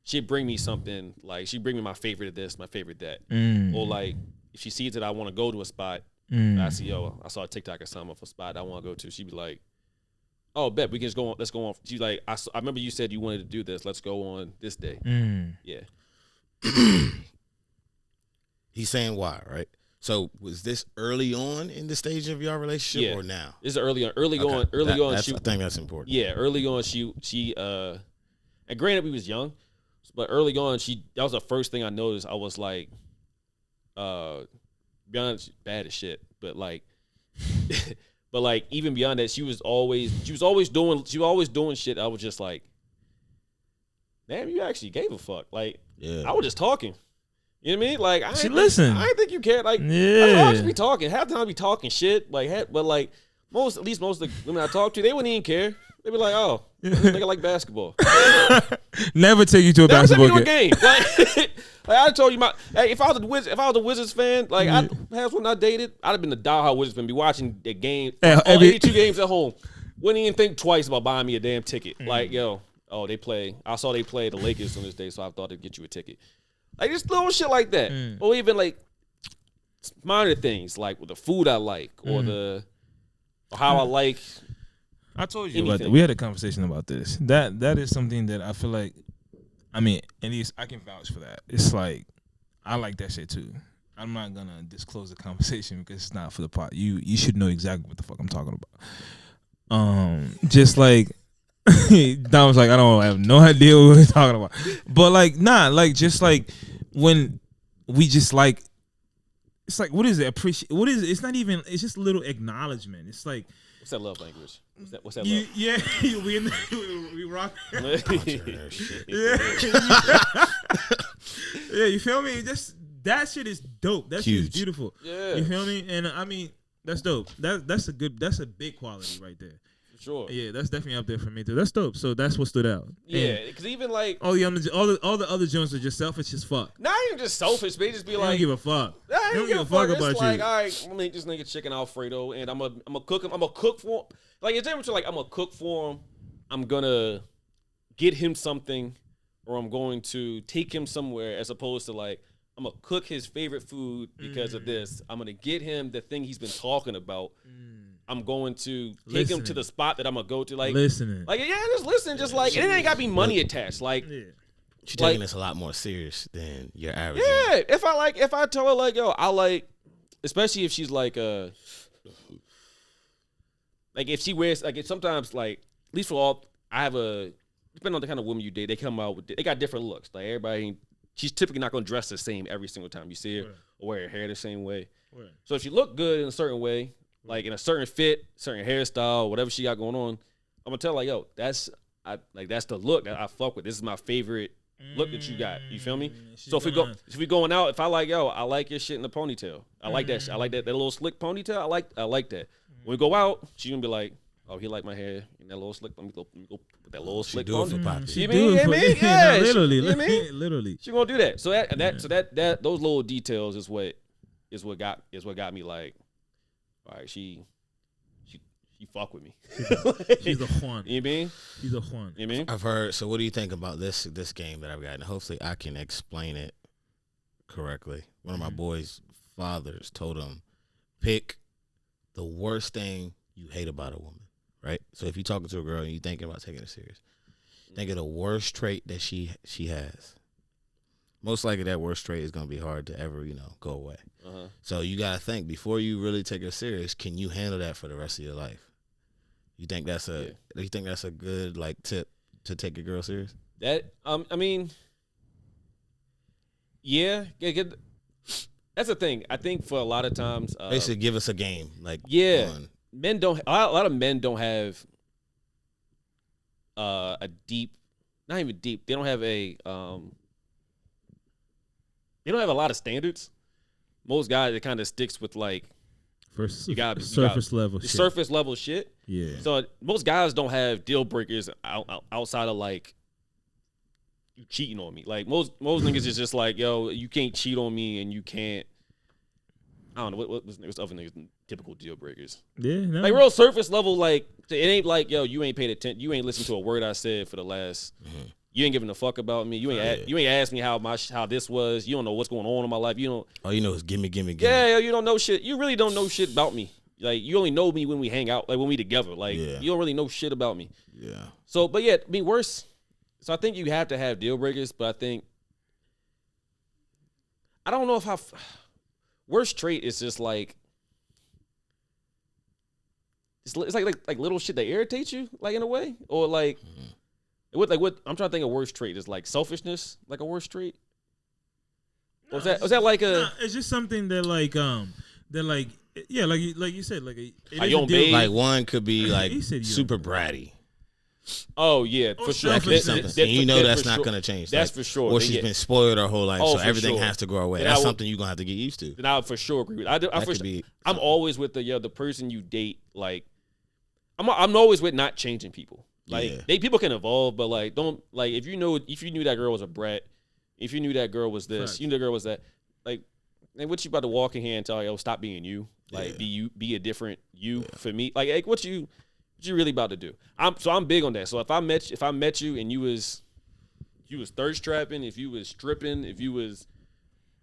she'd bring me something. Like, she'd bring me my favorite of this, my favorite that, or like if she sees that I want to go to a spot, I saw a TikTok or something of a spot I want to go to. She'd be like, oh, bet we can just go on. Let's go on. She's like, I remember you said you wanted to do this. Let's go on this day. Yeah. He's saying why, right? So was this early on in the stage of your relationship or now? This is early on. Early on. I think that's important. Yeah, early on. She and granted we was young, but early on that was the first thing I noticed. I was like, beyond bad as shit, but like. But like, even beyond that, she was always doing shit. I was just like, damn, you actually gave a fuck. Like, I was just talking. You know what I mean? Like, I didn't think you cared. Like, I just be talking. Half the time I be talking shit. Like, but like most of the women I talk to, they wouldn't even care. They'd be like, oh, this nigga like basketball. Never take you to a basketball game. Like I told you, if I was a Wizards fan, like half when I dated, I'd have been the diehard Wizards fan, be watching the game, all 82 games at home. Wouldn't even think twice about buying me a damn ticket. Like, yo, they play. I saw they play the Lakers on this day, so I thought they'd get you a ticket. Like, just little shit like that, or even like minor things, like with the food I like, or how I like. I told you about that. We had a conversation about this. That is something that I feel like. I mean, at least I can vouch for that. It's like, I like that shit too. I'm not gonna disclose the conversation because it's not for the pot. You should know exactly what the fuck I'm talking about. Just like, Dom was like, I have no idea what we're talking about. But like, nah, like just like when we just like, it's like, what is it? Appreciate. What is it? It's not even. It's just a little acknowledgement. It's like, What's that love language? What's that you, love? yeah, we rock. Yeah, yeah, you feel me? Just that shit is dope. That shit is Huge. beautiful. Yeah. You feel me? And I mean, that's dope. That's a big quality right there. Sure. Yeah, that's definitely up there for me too. That's dope. So that's what stood out. Yeah, because even like All the other joints are just selfish as fuck. not even just selfish, but they just be They don't like, give a fuck. I They don't give a fuck about It's like, you. all right, I'm gonna make this nigga chicken Alfredo, and I'm gonna cook him. I'm gonna cook for him. Like it's different. Like I'm gonna cook for him. I'm gonna get him something, or I'm going to take him somewhere, as opposed to like I'm gonna cook his favorite food because of this. I'm gonna get him the thing he's been talking about. I'm going to take him to Listening. the spot that I'm gonna go to. Like, Listening. like yeah, just listen. Just like it ain't gotta be money attached. Like. Yeah. She's Like- taking this a lot more serious than your average. Yeah, if I tell her like, yo, I like, especially if she's like if she wears like, if sometimes like, at least for all, I have depending on the kind of woman you date, they come out with, they got different looks. Like everybody, she's typically not gonna dress the same every single time you see her, Right. or wear her hair the same way. Right. So if she look good in a certain way, like in a certain fit, certain hairstyle, whatever she got going on, I'm gonna tell her like, yo, that's the look that I fuck with. This is my favorite look that you got. You feel me? So if we going out, if I like, yo, I like your shit in the ponytail. I like that shit. I like that little slick ponytail. I like that. When we go out, she gonna be like, oh, he like my hair in that little slick. Let me go with that little slick do it for ponytail. Poppy. She You do mean- it you for mean? yeah, Yeah, literally, you know what I mean? literally. She gonna do that. So that those little details is what got me like, all right, she fuck with me. She's a Juan. You know what I mean? She's a Juan. You know what I mean? I've heard. So, what do you think about this game that I've gotten? Hopefully, I can explain it correctly. One of my boys' fathers told him, pick the worst thing you hate about a woman. Right. So, if you're talking to a girl and you're thinking about taking it serious, think of the worst trait that she has. Most likely, that worst trait is going to be hard to ever, go away. Uh-huh. So, you got to think before you really take her serious. Can you handle that for the rest of your life? You think that's a good like tip to take a girl serious? That I mean, yeah, that's the thing. I think for a lot of times, Basically, give us a game. Like, yeah, on. a lot of men don't have a deep, not even deep. They don't have a a lot of standards. Most guys, it kind of sticks with like First, You gotta- surface level the shit. surface level shit. Yeah. So most guys don't have deal breakers outside of like you cheating on me. Like most niggas is just like, yo, you can't cheat on me and you can't. I don't know what's other niggas typical deal breakers. Yeah. No. Like real surface level. Like it ain't like, yo, you ain't paid attention. You ain't listened to a word I said for the last. You ain't giving a fuck about me. You ain't asked me how this was. You don't know what's going on in my life. You don't. All you know is gimme. Yeah, you don't know shit. You really don't know shit about me. Like you only know me when we hang out, like when we together. Like Yeah. you don't really know shit about me. Yeah. So, but yeah, I mean, worse. So I think you have to have deal breakers, but I think I don't know if worst trait is just like it's like little shit that irritates you, like in a way, or like what I'm trying to think of worst trait is like selfishness, like a worst trait. Or was that like a Nah, it's just something that like yeah, like you said, like it Like is you a don't deal- bathe? Like one could be like He said you super bratty. oh yeah for sure. That could be Selfishness. something. And you know that's for not sure. going to change. That's Like, for sure. Or Then she's yeah. been spoiled her whole life, Oh, so for everything sure. has to go away. Then I That's will- something you're going to have to get used to. Then I would for sure agree with. I'm always with the person you date. Like, I'm always with not changing people. Like, Yeah. people can evolve, but like, don't like if you knew that girl was a brat, if you knew that girl was this, Facts. you knew the girl was that. Like, and what you about to walk in here and tell her, yo, stop being you. Like, Yeah. be a different you for me. Like what you really about to do? I'm big on that. So if I met you and you was thirst trapping, if you was stripping, if you was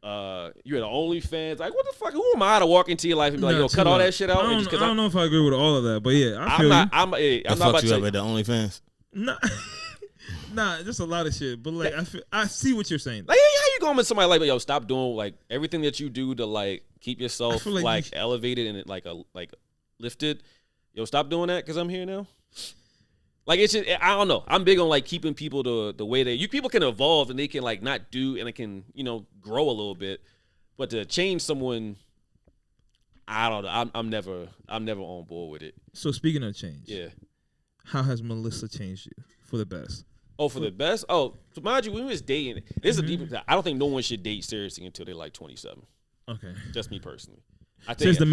you had OnlyFans, like what the fuck? Who am I to walk into your life and be like, Nah, yo, too cut all much. that shit out? I and don't know if I agree with all of that, but yeah, I feel I'm not That about fucks to you tell up you. at the OnlyFans. Nah, nah, just a lot of shit. But like, I see what you're saying. Like, how you going with somebody like, yo, stop doing like everything that you do to like keep yourself feel like like you- elevated and like lifted. Yo, stop doing that because I'm here now. Like it's just, I don't know. I'm big on like keeping people the way people can evolve and they can like not do and it can grow a little bit, but to change someone, I don't know. I'm never on board with it. So speaking of change, Yeah. how has Melissa changed you for the best? Oh, for the best? Oh, so mind you, when we was dating, this is a deep. I don't think no one should date seriously until they're like 27. Okay. Just me personally. I think Says the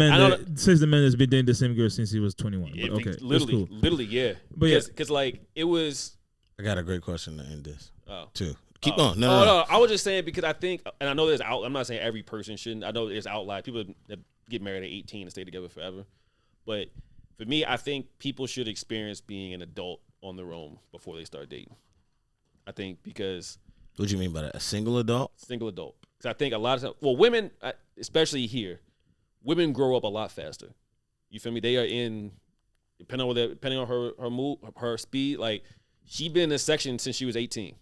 man that's been dating the same girl since he was 21. But okay, literally, cool. literally, yeah. But because like it was. I got a great question to end this Oh. too. Keep on. No. I was just saying because I think, and I know there's out. I'm not saying every person shouldn't. I know there's outliers. People that get married at 18 and stay together forever. But for me, I think people should experience being an adult on their own before they start dating. I think because. What do you mean by that? A single adult? Single adult. Because I think a lot of times, well, women, especially here, women grow up a lot faster. You feel me? They are in, depending on her move, her speed. Like she been in this section since she was 18.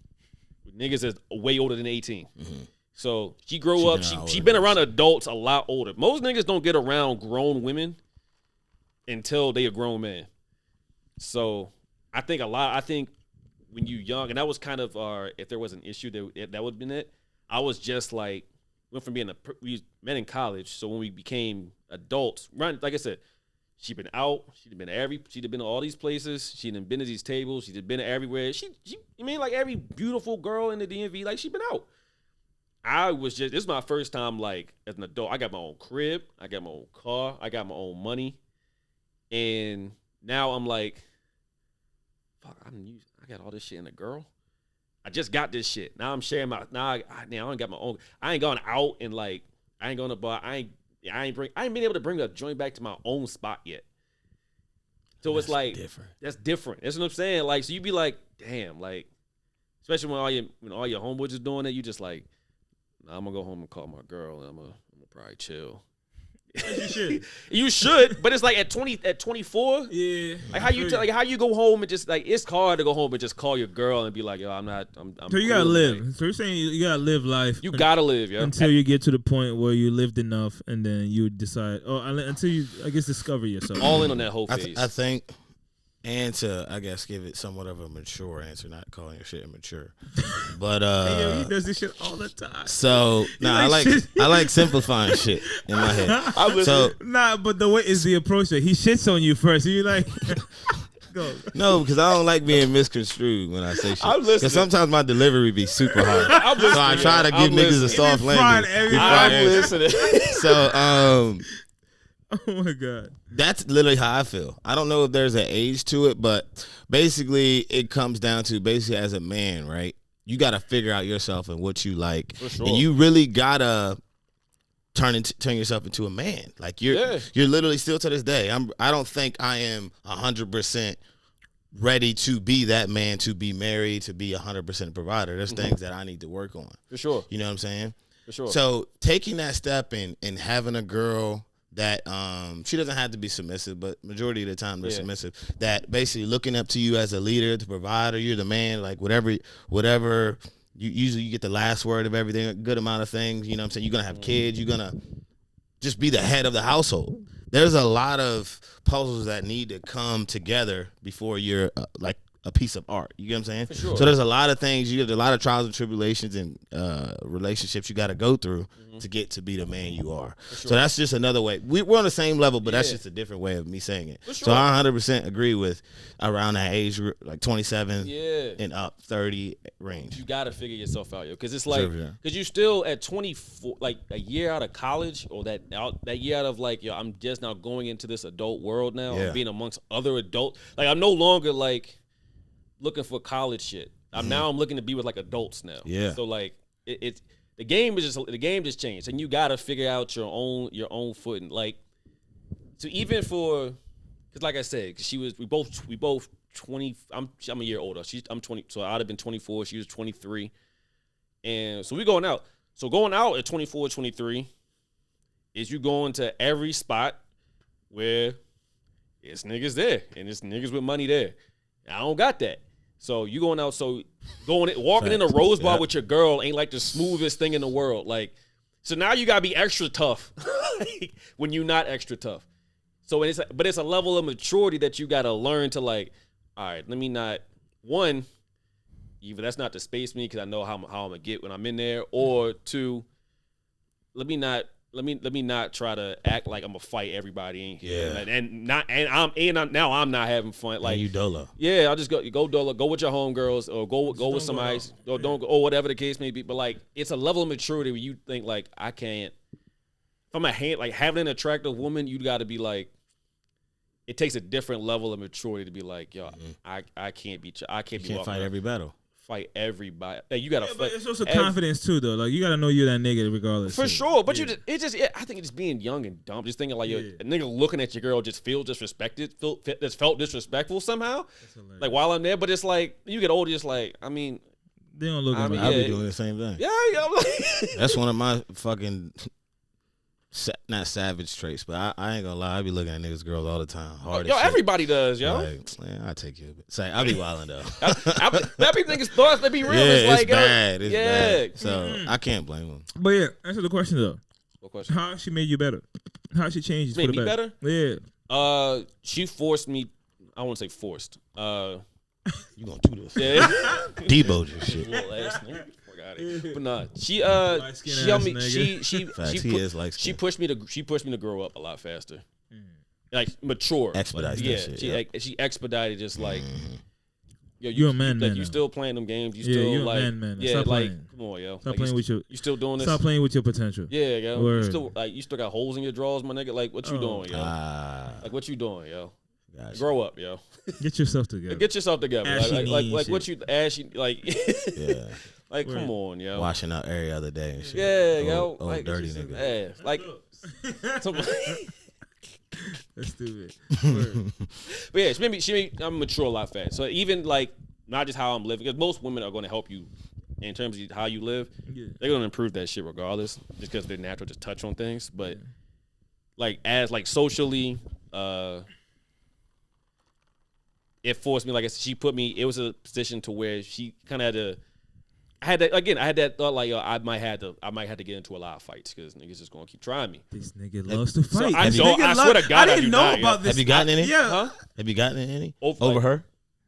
Niggas is way older than 18. Mm-hmm. So she grew up. She been around adults a lot older. Most niggas don't get around grown women until they a grown man. So I think when you young, and that was kind of if there was an issue that would have been it. I was just like went from being we met in college. So when we became adults, right? Like I said, she been out. She'd been to all these places. She'd been to these tables. She'd been everywhere. I mean, like every beautiful girl in the DMV, like she been out. This is my first time like as an adult. I got my own crib. I got my own car. I got my own money. And now I'm like, fuck, I got all this shit in a girl. I just got this shit. Now I'm sharing I don't got my own. I ain't gone out and like I ain't going to bar. I ain't been able to bring a joint back to my own spot yet. So it's like different. That's different. That's what I'm saying. Like so you be like, damn, like especially when all your homeboys is doing it, you just like, nah, I'm gonna go home and call my girl and I'm gonna probably chill. You should, but it's like at 24. Yeah. Like how you go home and just like it's hard to go home and just call your girl and be like, yo, I'm so you gotta live. So you're saying you gotta live life. You gotta live, yo. Until you get to the point where you lived enough, and then you decide. Until you, I guess, discover yourself. All in on that whole phase. I think. And to, I guess, give it somewhat of a mature answer, not calling your shit immature. But he does this shit all the time. So I like simplifying shit in my head. But the way is the approach that he shits on you first. You like go. No, because I don't like being misconstrued when I say shit. Because sometimes my delivery be super hard. So I try to give niggas a soft landing. I'm listening. So oh my God. That's literally how I feel. I don't know if there's an age to it, but basically it comes down to as a man, right? You got to figure out yourself and what you like. For sure. And you really got to turn yourself into a man. Like you're literally still to this day. I don't think I am 100% ready to be that man, to be married, to be 100% provider. There's things that I need to work on. For sure. You know what I'm saying? For sure. So taking that step and having a girl that she doesn't have to be submissive, but majority of the time they're submissive, that basically looking up to you as a leader, the provider, you're the man, like whatever you get the last word of everything, a good amount of things, you know what I'm saying? You're going to have kids, you're going to just be the head of the household. There's a lot of puzzles that need to come together before you're like a piece of art. You get what I'm saying? For sure. So there's a lot of things, you have a lot of trials and tribulations and relationships you got to go through to get to be the man you are. Sure. So that's just another way. We're on the same level, but that's just a different way of me saying it. For sure. So I 100% agree with around that age, like 27 and up, 30 range. You got to figure yourself out, yo. Because it's like, because you still at 24, like a year out of college or that year out of like, yo, I'm just now going into this adult world now and being amongst other adults. Like I'm no longer like looking for college shit. I'm looking to be with like adults now. Yeah. So like it's the game just changed, and you gotta figure out your own footing. Like so even because like I said, we both 20. I'm a year older. I'm 20, so I'd have been 24. She was 23, and so we going out. So going out at 24, 23 is you going to every spot where it's niggas there and it's niggas with money there. I don't got that. So you going out, walking in a Rose Bar with your girl ain't like the smoothest thing in the world. Like, so now you gotta be extra tough when you're not extra tough. So it's a level of maturity that you gotta learn to like, all right, let me not one. Either that's not to space me because I know how I'm gonna get when I'm in there, or two, let me not try to act like I'm gonna fight everybody in here, now I'm not having fun. Like and you dolo. Yeah, I'll just go dolo, go with your homegirls, or go with somebody, or don't go, or whatever the case may be. But like, it's a level of maturity where you think like I can't. If I'm having an attractive woman, you got to be like. It takes a different level of maturity to be like, yo, I can't be. I can't You be. can't fight every battle. Fight everybody. Like, you gotta fight. But it's also confidence too, though. Like you gotta know you're that nigga regardless. For sure, but I think it's just being young and dumb. Just thinking like a nigga looking at your girl just feel disrespected, felt disrespectful somehow. Like while I'm there, but it's like you get older, it's like I mean, they don't look. I be doing the same thing. Yeah. That's one of my fucking. Not savage traits, but I ain't gonna lie. I be looking at niggas, girls all the time. Hard as shit. Everybody does, yo. Like, man, I take you. Say, I be wilding though. That be niggas' thoughts. They be real. Yeah, it's like, bad. It's yeah. bad. So I can't blame them. But yeah, answer the question though. What question? How she made you better? How she changed you Made for the me better? Yeah. She forced me. I won't say forced. You gonna do this? Yeah. Debo just shit. Little ass nigga. But nah, she Light-skinned helped me. ass nigga. She pushed me to grow up a lot faster, like mature. Expedite that shit. She expedited just like. Yo, You're a man, like man you now. still playing them games. You Yeah, still you're a like man. yeah, Stop like playing. come on, yo. Stop Like, playing with your. you still doing this? Stop playing with your potential. Yeah, yo. Word. You still got holes in your drawers, my nigga. Like what you doing, yo? Like what you doing, yo? Gotcha. Grow up, yo. Get yourself together. Get yourself together. Ashy Like knee what you ashy like. Yeah. Like come on, yo. Washing up every other day and shit. Yeah, old, yo. Old Like dirty it's just nigga. ass. Like. That's stupid. But yeah, she made I'm mature a lot fast. So even like not just how I'm living, because most women are going to help you in terms of how you live. Yeah. They're going to improve that shit regardless, just because they're natural to touch on things. But like as like socially, it forced me. Like she put me. It was a position to where she kind of had to. I had that thought like, yo, I might have to get into a lot of fights because niggas just gonna keep trying me. This nigga loves to fight. I swear to God, I didn't know about this. Have you gotten any? Yeah. Huh? Have you gotten any? Over her?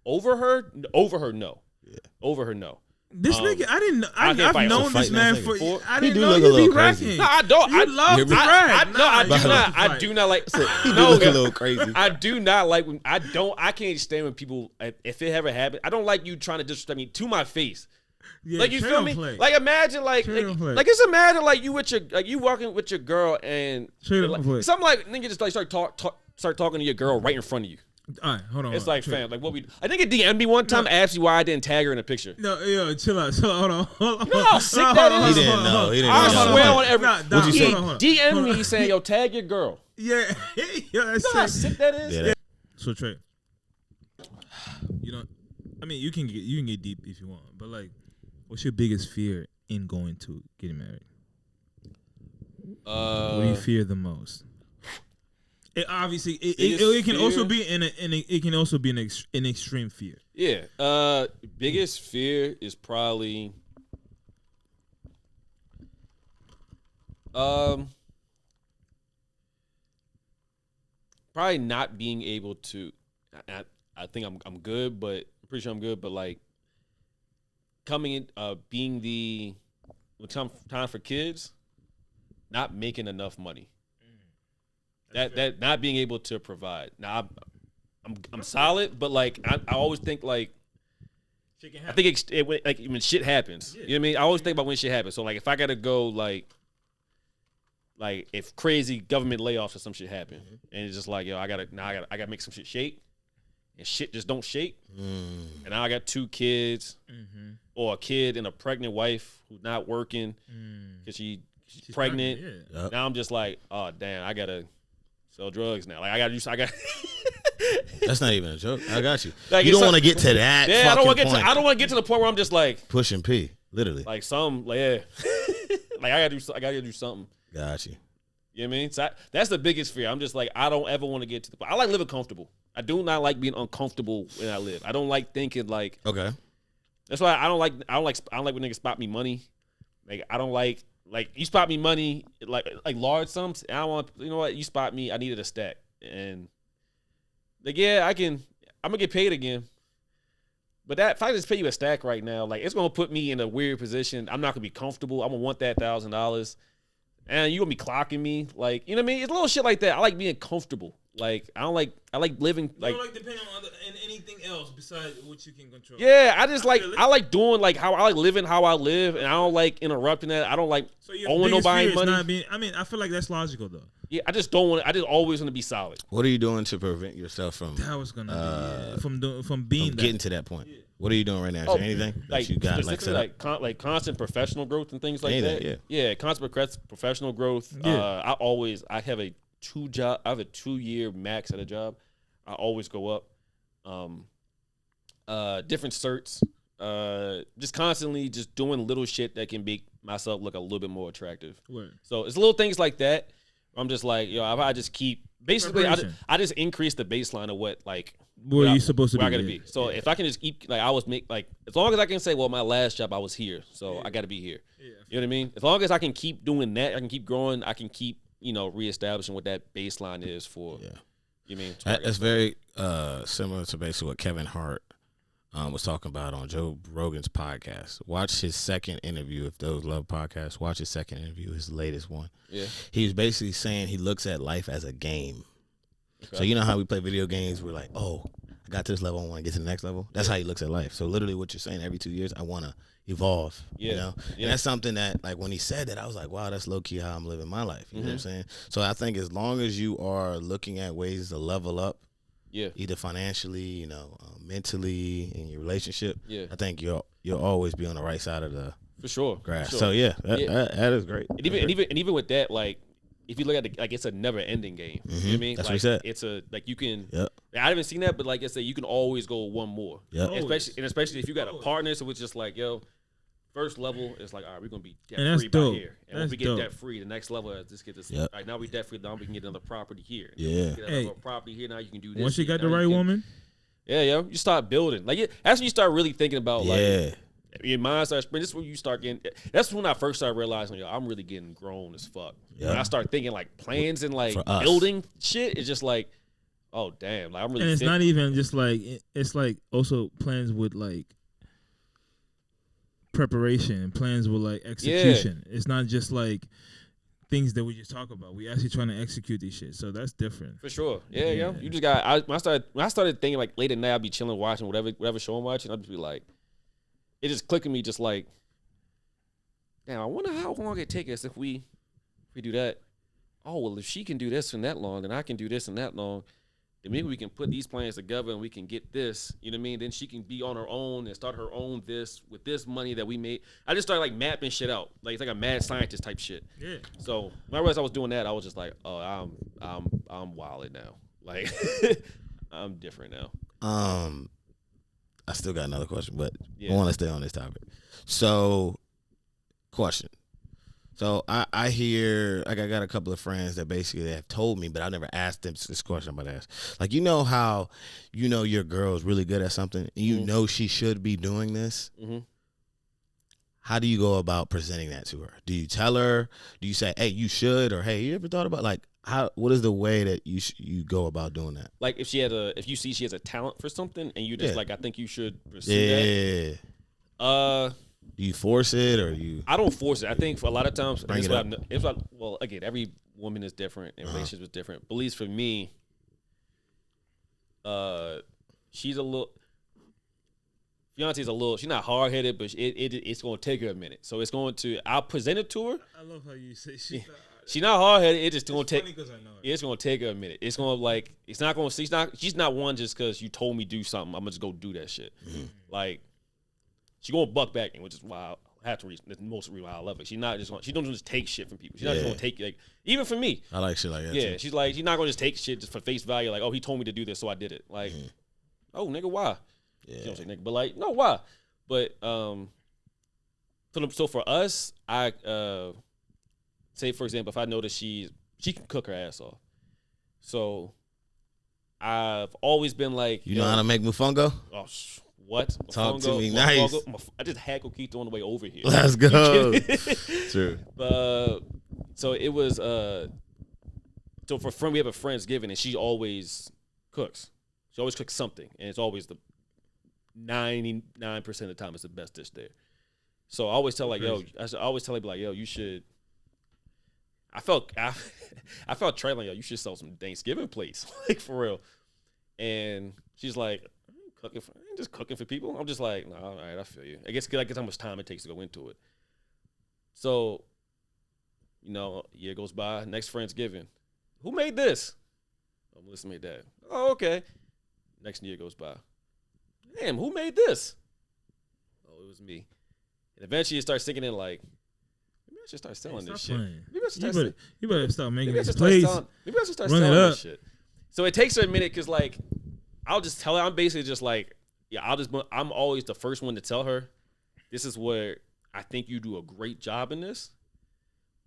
Over her? Over her, no. Yeah. Over her, no. This nigga, I didn't know. I can't fight. I've known So this fight man that for. nigga. I He didn't do know look a you be little crazy. racking. No, I don't. You love to rap. I do not like. He do No, look a little crazy. I do not like when I can't stand when people. If it ever happened, I don't like you trying to disrespect me to my face. Yeah, Like you feel me? play. Like imagine like it's imagine like you with your like you walking with your girl and like, something like nigga just like start talking to your girl right in front of you. All right, hold on. It's like fam, like what we. I think it DM'd me one time, asked me why I didn't tag her in a picture. No, yo, chill out. Hold on. You know how sick that is? He didn't know. He didn't I know. swear on every. What'd you say? DM me saying, "Yo, tag your girl." Yeah, yo, that's You know how sick. sick that is? Yeah, So Trey, you know, I mean, you can get deep if you want, but like, what's your biggest fear in going to getting married? What do you fear the most? It obviously it can also be it can also be an extreme fear. Yeah. Biggest fear is probably probably not being able to. I think I'm good, but I'm pretty sure I'm good. But like coming in, being the when time for kids, not making enough money. That not being able to provide. Now I'm solid, but like I always think like I think like when shit happens. You know what I mean? I always think about when shit happens. So like if I gotta go like if crazy government layoffs or some shit happen, and it's just like yo I gotta make some shit shake, and shit just don't shake, and now I got 2 kids, or a kid and a pregnant wife who's not working because she's pregnant. Yeah. Now I'm just like oh damn I gotta sell drugs now. Like I got. That's not even a joke. I got you. Like, You don't want to get to that. Yeah, I don't want to to get to the point where I'm just like pushing P, literally. like yeah, like I gotta do something. Got you. You know what I mean? So that's the biggest fear. I'm just like I don't ever want to get to the point. I like living comfortable. I do not like being uncomfortable when I live. I don't like thinking like. Okay. That's why I don't like when niggas spot me money. Like I don't like you spot me money like large sums. And I don't want you know what you spot me. I needed a stack and like yeah I'm gonna get paid again. But that if I just pay you a stack right now, like it's gonna put me in a weird position. I'm not gonna be comfortable. I'm gonna want that $1,000, and you gonna be clocking me. Like you know what I mean? It's little shit like that. I like being comfortable. Like I like living You like. don't like depending on anything else besides what you can control. Yeah, I just like Really? I like doing like how I like living how I live, and I don't like interrupting that. I don't like So your owing biggest nobody fear is money. not being. I mean, I feel like that's logical though. Yeah, I just don't want. I just always want to be solid. What are you doing to prevent yourself from That was gonna be from being that. getting to that point? What are you doing right now? Is there anything that like you got like specifically set up? like constant professional growth and things like Anything, that? Yeah, constant professional growth. Yeah. I have a 2-year max at a job. I always go up. Different certs. Just constantly just doing little shit that can make myself look a little bit more attractive. Word. So it's little things like that. I'm just like, I just keep basically Preparation. I just increase the baseline of what like Where you supposed to where be? I gotta be. So if I can just keep like I was make like as long as I can say, well, my last job I was here, so I gotta be here. Yeah. You know what I mean? As long as I can keep doing that, I can keep growing, I can keep, reestablishing what that baseline is for. Yeah. You mean That's very similar to basically what Kevin Hart was talking about on Joe Rogan's podcast. Watch his second interview. If those love podcasts, watch his second interview, his latest one. Yeah. He was basically saying he looks at life as a game. Okay. So you know how we play video games? We're like, oh, I got to this level, I want to get to the next level. That's how he looks at life. So literally what you're saying, every 2 years, I want to evolve. Yeah. You know? Yeah. And that's something that, like, when he said that, I was like, wow, that's low-key how I'm living my life. You know what I'm saying? So I think as long as you are looking at ways to level up, Yeah. either financially, mentally, in your relationship, Yeah. I think you'll always be on the right side of the For sure. grass. For sure. So yeah, Yeah. that is great. And even with that, like if you look at it, like it's a never ending game. You know what I mean? That's like, what he said. It's a like you can Yep. I haven't seen that, but like I said, you can always go one more. Yep. Always. Especially if you got a partner, so it's just like, yo, first level is like, all right, we're gonna be debt And that's free by dope. here. And That's when we get dope. debt free, the next level is just get this. Yep. All right, now we debt free, now we can get another property here. Yeah. Get Hey. another property here, now you can do this. Once you here, got the now right can- woman, Yeah, yo, you start building. Like that's when you start really thinking about like Yeah. your mind starts. This is when you start getting. That's when I first started realizing, yo, I'm really getting grown as fuck. Yeah. When I start thinking like plans and like For us. building shit, it's just like, oh damn, like I'm really. and it's think- not even just like it's like also plans with like preparation, plans with like execution. It's not just like things that we just talk about. We actually trying to execute these shit. So that's different. For sure, yeah. Yeah. You just got. When I started thinking like late at night, I'd be chilling, watching whatever show I'm watching. I'd just be like, it just clicked in me, just like, damn. I wonder how long it take us if we do that. Oh well, if she can do this and that long, then I can do this and that long. Then maybe we can put these plans together and we can get this. You know what I mean? Then she can be on her own and start her own this with this money that we made. I just started like mapping shit out, like it's like a mad scientist type shit. Yeah. So when I realized I was doing that, I was just like, oh, I'm wilded now. Like I'm different now. I still got another question, but Yeah. I want to stay on this topic. So, question. So I hear, like, I got a couple of friends that basically have told me, but I've never asked them this question I'm about to ask. Like, how your girl's really good at something, and you know she should be doing this. Mm-hmm. How do you go about presenting that to her? Do you tell her? Do you say, hey, you should, or hey, you ever thought about like what is the way that you go about doing that? Like if you see she has a talent for something and you just Yeah. like, I think you should pursue Yeah. that. Do you force it or you? I don't force it. I think for a lot of times, Bring it's it what up. it's what, well, again, every woman is different and relationships is different. But at least for me, she's a little. Fiance's a little. She's not hard headed, but it's going to take her a minute. So it's going to. I'll present it to her. I love how you say she's She's not hard headed. It's just going to take. because I know it. It's gonna take her a minute. It's gonna like it's not gonna. She's not one just because you told me do something. I'm gonna just go do that shit. Like she gonna buck back, and which is why I have to reason. That's the most reason why I love it. She's not just gonna. She don't just take shit from people. She's not just Yeah. gonna take like even from me. I like shit like that. Yeah, too. she's like she's not gonna just take shit just for face value. Like, oh, he told me to do this, so I did it. Like, oh, nigga, why? Yeah. She don't say nigga, but like, no, why? But so for us, I say for example, if I notice she can cook her ass off, so I've always been like, You know how to make mofongo? oh, what? Talk to Mofongo- me nice. Mofongo- I just had Coquito on the way over here. Let's go. True. So it was so for friend we have a Friendsgiving and she always cooks. She always cooks something and it's always the 99% of the time it's the best dish there. So I always tell I always tell people like, yo, you should. I felt Trey like, yo, you should sell some Thanksgiving plates, like for real. And she's like, I'm just cooking for people. I'm just like, no, all right, I feel you. I guess how much time it takes to go into it. So, year goes by. Next Friendsgiving, who made this? Oh, Melissa made that. Oh, okay. Next year goes by. Damn, who made this? Oh, it was me. And eventually, it starts sinking in like, maybe I should start selling this shit. Maybe I should start. You better start making maybe I these should start plays. selling. Maybe I should start selling this shit. So it takes her a minute because like, I'll just tell her. I'm basically just like, I'm always the first one to tell her, this is where I think you do a great job in this.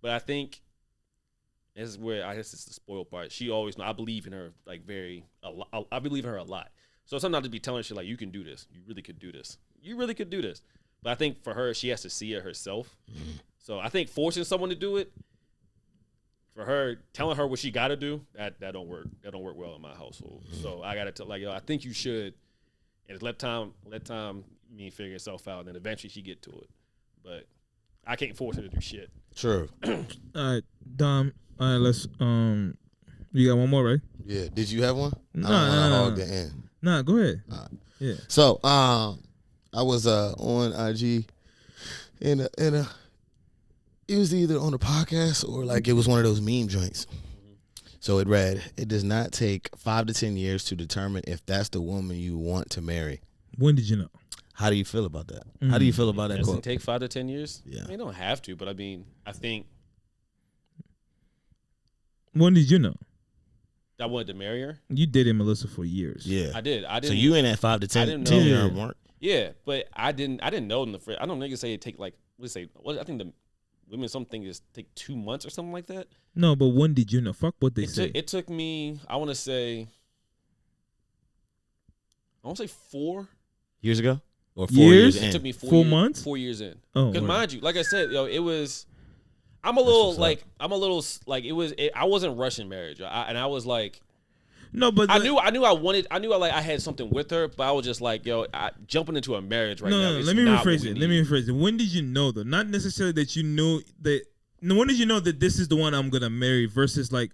But I think this is where I guess it's the spoiled part. She always know I believe in her like I believe in her a lot. So sometimes to be telling her like, you can do this. You really could do this. You really could do this. But I think for her, she has to see it herself. So I think forcing someone to do it, for her, telling her what she got to do, that don't work. That don't work well in my household. So I got to tell like, yo, I think you should, and let time figure itself out, and then eventually she get to it. But I can't force her to do shit. True. All right, Dom. All right, let's. You got one more, right? Yeah. Did you have one? No. The end. Nah, go ahead. Yeah. So, I was on IG in a. It was either on a podcast or like it was one of those meme joints. So it read, "It does not take 5 to 10 years to determine if that's the woman you want to marry." When did you know? How do you feel about that? How do you feel about that Does it quote? take 5 to 10 years? Yeah. I mean, you don't have to, but I mean, I think. When did you know? I wanted to marry her. You dated Melissa for years. Yeah. I did. So you in that 5 to 10 know. year mark? Yeah, but I didn't know in the first. I don't niggas say it take like I think the women something is take 2 months or something like that. No, but when did you know? Fuck what they say. It took me. I want to say 4 years ago or 4 Years? years in? It took me 4 months. 4 years in. Oh, Because word. mind you, like I said, it was. I wasn't rushing marriage, I was like. No, but I had something with her, but I was just like, jumping into a marriage right now. No, is let me not rephrase what we it. need. Let me rephrase it. When did you know though? Not necessarily that you knew that. No, when did you know that this is the one I'm gonna marry versus like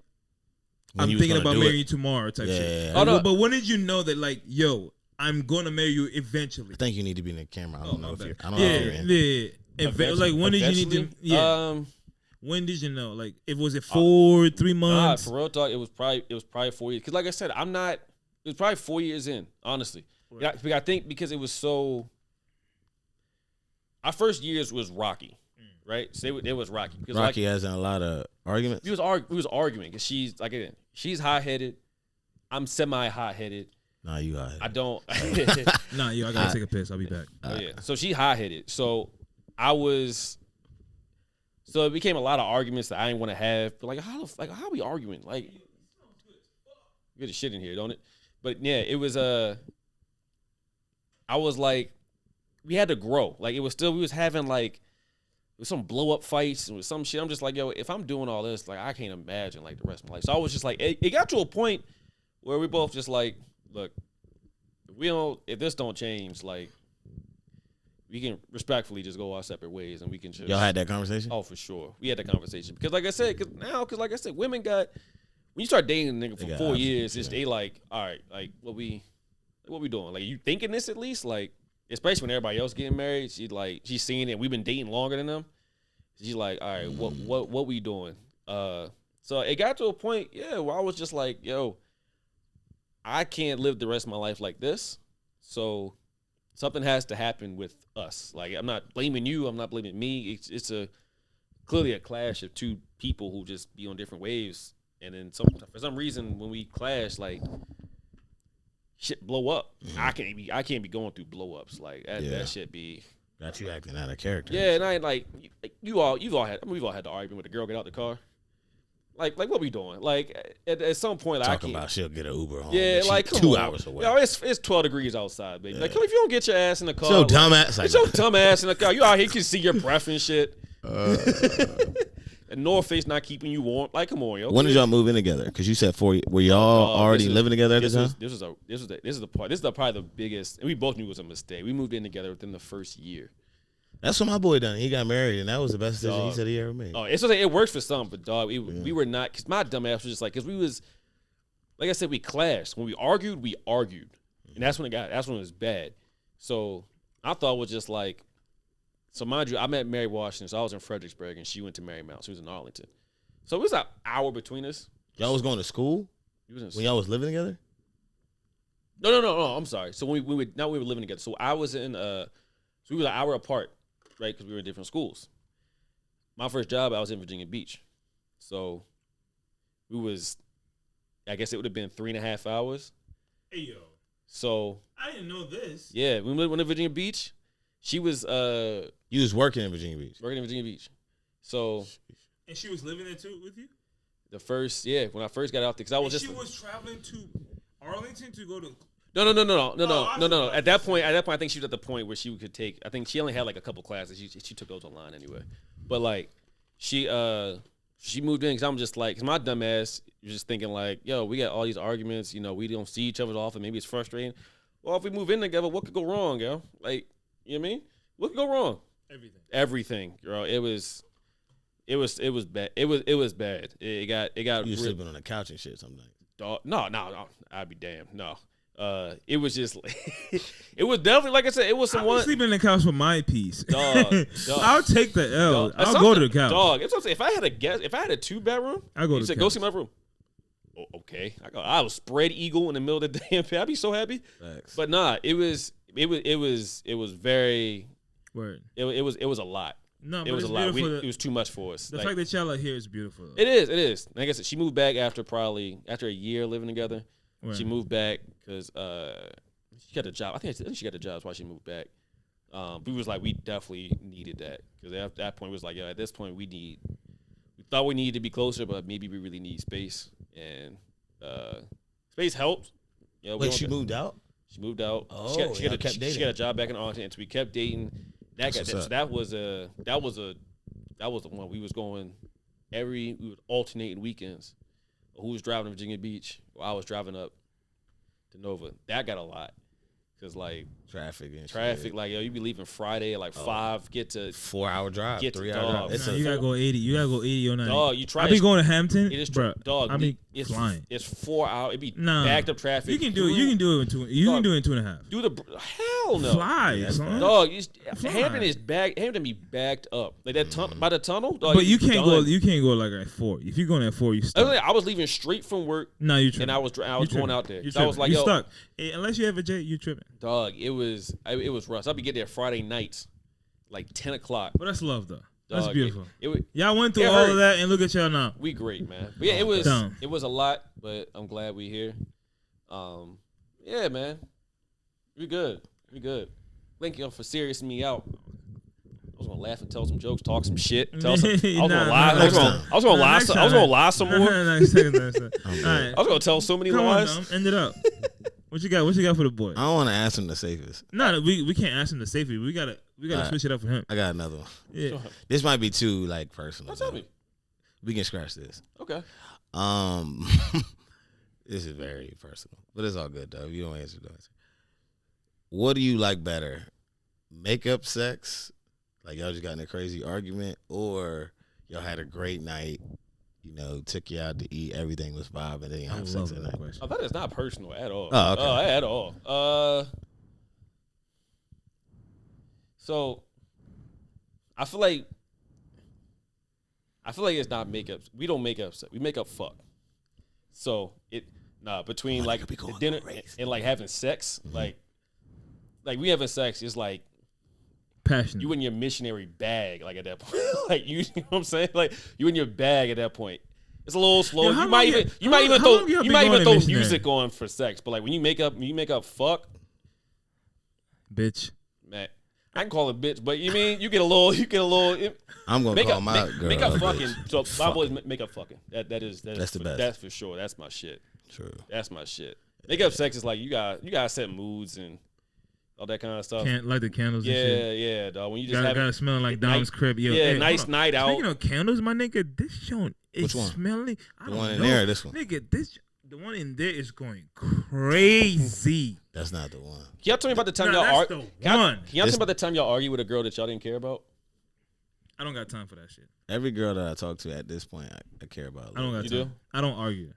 When you I'm was thinking gonna about do marrying it. you tomorrow type shit. Yeah. Oh, no. But when did you know that like, yo, I'm gonna marry you eventually? I think you need to be in the camera. I don't know if you're. I don't Yeah, know if you're in. yeah. Like when did you need to? Yeah. Eventually? When did you know? Like, it was it 4, 3 Nah, months? for real talk, it was probably 4 years. Because like I said, it was probably 4 years in, honestly. I think because it was so. Our first years was rocky, right? So it was rocky. Because Rocky has a lot of arguments. we was arguing because she's hot headed, I'm semi hot headed. Nah, you got it. I don't. Nah, yo, I gotta take a piss. I'll be back. Oh, yeah. So she hot headed. So it became a lot of arguments that I didn't want to have. But how are we arguing? Like, you get the shit in here, don't it? But yeah, it was I was like, we had to grow. Like we was having like with some blow up fights and with some shit. I'm just like, yo, if I'm doing all this, like I can't imagine like the rest of my life. So I was just like, it got to a point where we both just like, look, if this don't change, like we can respectfully just go our separate ways and we can just. Y'all had that conversation? Oh, for sure. We had that conversation. Because like I said, women got, when you start dating a nigga for 4 years, it's they like, all right, like what we doing? Like you thinking this at least? Like, especially when everybody else getting married, she's seeing it. We've been dating longer than them. She's like, all right, what we doing? So it got to a point, where I was just like, yo, I can't live the rest of my life like this. So something has to happen with us. Like I'm not blaming you. I'm not blaming me. It's clearly a clash of two people who just be on different waves. And then for some reason when we clash, like shit blow up. Mm-hmm. I can't be going through blow ups like that. That shit be. Got you acting out of character. Yeah, and I ain't like we've all had the argument with the girl get out the car. Like what we doing? Like at some point, like, Talking about she'll get an Uber home. Yeah, like come 2 on. hours away. Yo, it's 12 degrees outside, baby. Like, come if you don't get your ass in the car. So dumb ass. Get your dumb ass in the car. You out here can see your breath and shit. A North Face not keeping you warm. Like, come on, yo. When did y'all move in together? Because you said 4 years. Were y'all already living together at the time? This is probably the biggest. And we both knew it was a mistake. We moved in together within the first year. That's what my boy done. He got married, and that was the best decision he said he ever made. Oh, it's just like, it works for some, but dog, we were not. Because my dumb ass was just like, because we was, like I said, we clashed. When we argued, and that's when it was bad. So I thought it was just like, so mind you, I met Mary Washington, so I was in Fredericksburg, and she went to Marymount. She was in Arlington. So it was an hour between us. Y'all was going to school when y'all was living together? No. I'm sorry. So we were living together. So I was in so we were an hour apart, right? Because we were in different schools. My first job, I was in Virginia Beach. So I guess it would have been 3.5 hours. Hey yo. So I didn't know this. Yeah, we went to Virginia Beach. She was You was working in Virginia Beach. Working in Virginia Beach. So and she was living there too with you? When I first got out there, because I was she was traveling to Arlington to go to. No. At that point, I think she was at the point where she could take. I think she only had like a couple classes. She took those online anyway. But like, she moved in because I'm just like, because my dumb ass was just thinking like, yo, we got all these arguments. You know, we don't see each other often. Maybe it's frustrating. Well, if we move in together, what could go wrong, yo? Like, you know what I mean? What could go wrong? Everything, girl. It was bad. It was bad. It got. You sleeping on the couch and shit sometimes. Dog, no. I'd be damned. No. It was just it was definitely, like I said, it was someone sleeping on the couch with my piece. Dog. I'll take the L. I'll go to the couch. Dog, it's what I'm saying. If I had a 2-bedroom, I go to the couch. Go see my room. Oh, okay. I was spread eagle in the middle of the damn pit. I'd be so happy. Thanks. But nah, it was very Word. It was a lot. No, it was a lot. It was too much for us. The fact that y'all are here is beautiful. It is. Like I said, she moved back after a year living together. Right. She moved back because she got a job. I think she got a job. That's why she moved back. We was like, we definitely needed that because at that point, it was like, yo, at this point, we thought we needed to be closer, but maybe we really need space. And space helped. You know, wait, she moved out? She moved out. Oh, she got a job back in Arlington, so we kept dating. That was the one we was going we would alternate weekends. Who was driving to Virginia Beach? Or I was driving up to Nova. That got a lot. Cause like traffic, like yo, you be leaving Friday at like 5, get to 4-hour drive, 3-hour drive. Nah, you gotta go 80. You gotta go 80 or 90. Dog, you try. I be going to Hampton. It is bro. Dog, I be it's flying. It's 4 hours. It be backed up traffic. You can do it. You can do it in 2. You can do it in 2.5. Do the hell no. Fly, son. Dog. Hampton is backed. Hampton be backed up like that by the tunnel. Dog, but you can't go. You can't go like at 4. If you're going at 4, you stuck. I was leaving straight from work. No, you tripping. And I was going out there. I was like, you yo, stuck. Unless you have a jet, you tripping. Dog, it was rough. I'd be getting there Friday nights, like 10 o'clock. But that's love, though. That's Dog, beautiful. Y'all went through all of that, and look at y'all now. We great, man. But yeah, it was a lot, but I'm glad we here. Yeah, man. We good. Thank y'all for seriousing me out. I was gonna laugh and tell some jokes, talk some shit. I was gonna lie. I was gonna lie some more. I was gonna tell so many lies. On, end it up. What you got for the boy? I don't want to ask him the safest. No, we can't ask him the safest. We gotta switch it up for him. I got another one. Yeah. This might be too like personal. Tell me. We can scratch this. Okay. This is very personal, but it's all good though. If you don't answer, don't answer. What do you like better? Makeup sex? Like y'all just got in a crazy argument, or y'all had a great night, you know, took you out to eat, everything was vibe, and then you have sex at night. Oh, that is not personal at all. Oh, okay. At all. So I feel like it's not makeup. We don't make up sex. We make up fuck. So between like the dinner and like having sex, like we having sex is like passionate. You in your missionary bag, like at that point. Like you know what I'm saying? Like you in your bag at that point. It's a little slow. You might even throw music on for sex, but like when you make up fuck, bitch. Man, I can call it bitch, but you get a little. I'm gonna call my girl. Make up fucking. So my boys make up fucking. That's the best. That's for sure. That's my shit. True. That's my shit. Make up sex is like you got set moods and all that kind of stuff. Can't light the candles. And shit. Yeah, dog. When you just have gotta smell like Dom's crib. Yo, yeah, hey, nice night out. Speaking of candles, my nigga, this joint is Which one? smelling. The one in there or this one? Nigga, the one in there is going crazy. That's not the one. Can y'all tell me about the time Nah, y'all that's argued? the one. Can y'all tell me about the time y'all argued with a girl that y'all didn't care about? I don't got time for that shit. Every girl that I talk to at this point, I care about. I don't got You time. do? I don't argue.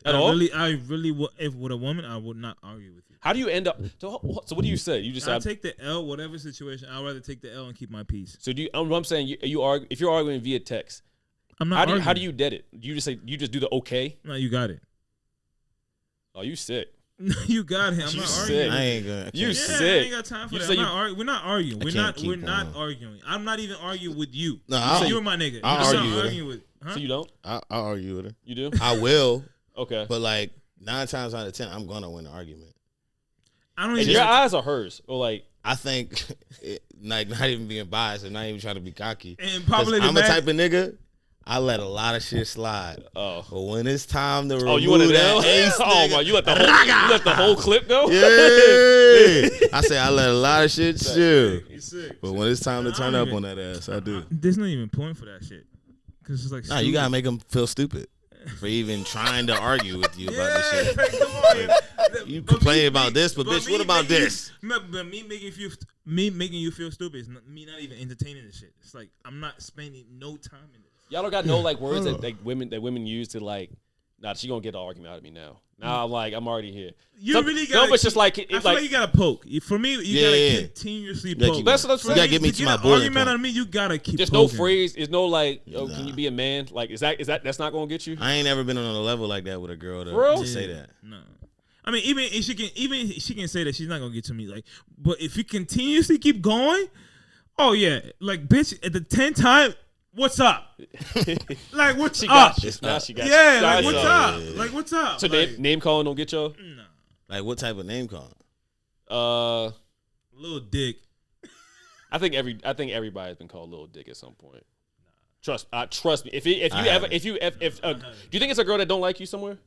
At all? I really would. If with a woman, I would not argue with you. How do you end up? So what do you say? You just I have. take the L, whatever situation. I'd rather take the L and keep my peace. So do you? I'm saying you argue if you're arguing via text. I'm not. How do you dead it? You just say you just do the okay. No, you got it. Oh, you sick. You got it. I'm You not sick. arguing. I ain't gonna. You Yeah, sick. I ain't got time for You that. say We're not arguing. We're can't not. We're keep not on. arguing. I'm not even arguing with you. No, So I'll, you're my nigga. I'll I'm argue with her. arguing with. Huh? So you don't? I'll argue with her. You do? I will, Okay. but like 9 times out of 10, I'm gonna win the argument. I don't And even. your eyes are hers, or like I think, like, not even being biased and not even trying to be cocky. And 'Cause populated I'm a Mac- type of nigga. I let a lot of shit slide. oh. But when it's time to remove Oh, you want to that know? ace, Oh nigga, my! You let the whole clip go? yeah. I say I let a lot of shit chill. He's sick. But when it's time to Nah, turn I up don't on that ass, I do. There's not even point for that shit. Cause it's like. Nah, you gotta make them feel stupid for even trying to argue with you about this Yeah, shit. like, come on, yeah. You But complain me- about this, but bitch, me what about making you- this? But me making you feel stupid is me not even entertaining this shit. It's like I'm not spending no time in this. Y'all don't got no like words that women use to like. Nah, she gonna get an argument out of me now. Now I'm already here. You really gotta. No, but it's just like I it's feel like like you gotta poke. For me, you Yeah, gotta yeah. continuously Yeah, poke. keep- That's what I'm For saying. You gotta get me to my an boiling argument point. on me. You gotta keep. there's no poking. phrase. There's no like, yo, can you Nah. be a man? Like, is that that's not gonna get you? I ain't never been on a level like that with a girl Real? to say that. No. I mean, even if she can say that she's not gonna get to me. Like, but if you continuously keep going, oh yeah, like bitch, at the 10th time, what's up? Like, what's She up? got you. Now she got you. Yeah, Now like she what's got up? you. Like what's up? So like, name calling don't get y'all? no. Like, what type of name calling? Little dick. I think everybody's been called little dick at some point. Trust me. If you do you think it's a girl that don't like you somewhere?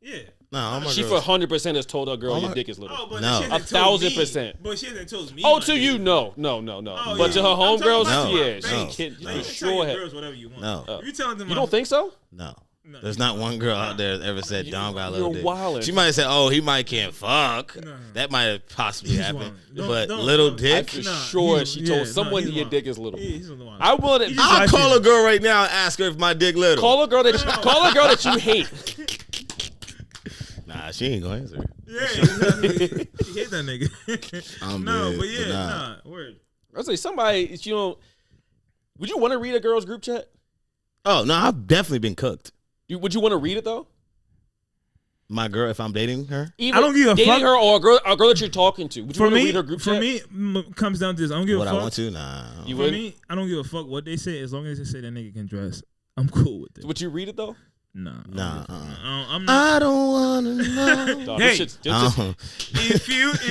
Yeah. No, all my She for girls. 100% has told her girl Oh your my- dick is little. Oh, but No. she hasn't told me. 1,000%. But she hasn't told me. Oh, my to nigga. you, no. Oh, But yeah. to her I'm talking homegirls, about No. yeah, my she face. can Like, for you can tell sure your have. girls whatever you want. No. If you telling them You don't think so? No. No. There's not one girl out there that ever said Dom got a little You're dick. wildin'. She might have said, "Oh, he might can't fuck." No. That might have possibly He's happened. wildin'. But Don't- little don't- dick, For Nah, sure, he's- she told yeah, someone nah, that your he's dick is little. He's the one. I want He to just I'll like call you. a girl right now and ask her if my dick little. call a girl that you hate. Nah, she ain't gonna answer. Yeah, exactly. She hate that nigga. I'm no, dead, but yeah, but nah. nah, word. I say somebody, would you want to read a girl's group chat? Oh no, I've definitely been cooked. Would you want to read it though? My girl, if I'm dating her, Either I don't give a dating fuck. her or a girl that you're talking to. Would you For want to me, read her group chat? comes down to this. I don't give would a I fuck. want to? Nah. You For would? me, I don't give a fuck what they say as long as they say that nigga can dress. I'm cool with it. Would you read it though? Nah, I don't Nah, give a fuck. uh-uh. I'm not. I don't wanna know. Dog, Hey. this shit's just- If you ain't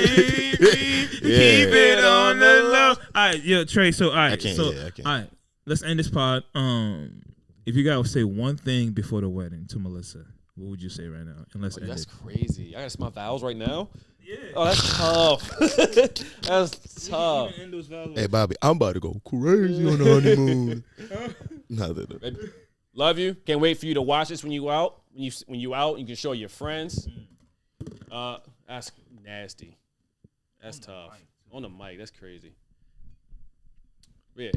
me, keep it on the low. All right, yo, Trey. So, all right, I can't, so, yeah, I can't. all right, let's end this pod. If you gotta say one thing before the wedding to Melissa, what would you say right now? And let's end that's it. crazy. I gotta my vows right now. Yeah. Oh, that's tough. That's tough. Hey Bobby, I'm about to go crazy on the honeymoon. Nothing. Baby, love you. Can't wait for you to watch this when you out. When you out, you can show your friends. That's nasty. That's tough. On the mic, that's crazy. Yeah.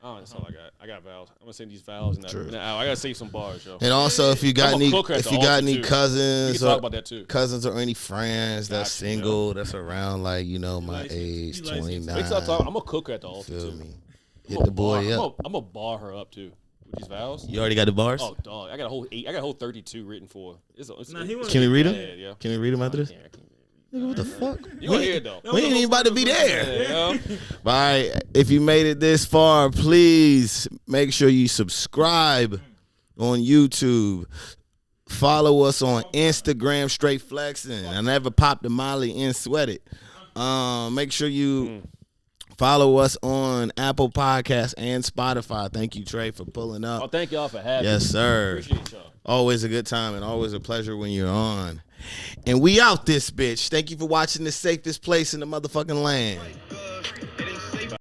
Oh, that's all I got. I got vows. I'm gonna say these vows in True. an hour. I gotta save some bars, yo. And also, if you got I'm a any, cooker at if the you got altar, any too. We cousins can talk or about that too. cousins or any friends that's Got you, single, that's around like my license. age, You license. 29. Wait till I talk. I'm a cooker at the altar Feel too. me? I'm Hit the boy up. I'm gonna bar her up too with these vows. You already got the bars? Oh, dog. I got a whole 32 written for. It's Nah, he wanna- Can we read them? Yeah, yeah. Can we read them after this? I can't. Nigga, what the fuck? You gonna hear it though. We ain't even about to be there. Yeah, yo. But all right, if you made it this far, please make sure you subscribe on YouTube. Follow us on Instagram, Straight Flexing. I never popped a Molly and sweat it. Make sure you Follow us on Apple Podcasts and Spotify. Thank you, Trey, for pulling up. Oh, thank y'all for having me. Yes, sir. Appreciate y'all. Always a good time and always a pleasure when you're on. And we out this bitch. Thank you for watching the safest place in the motherfucking land.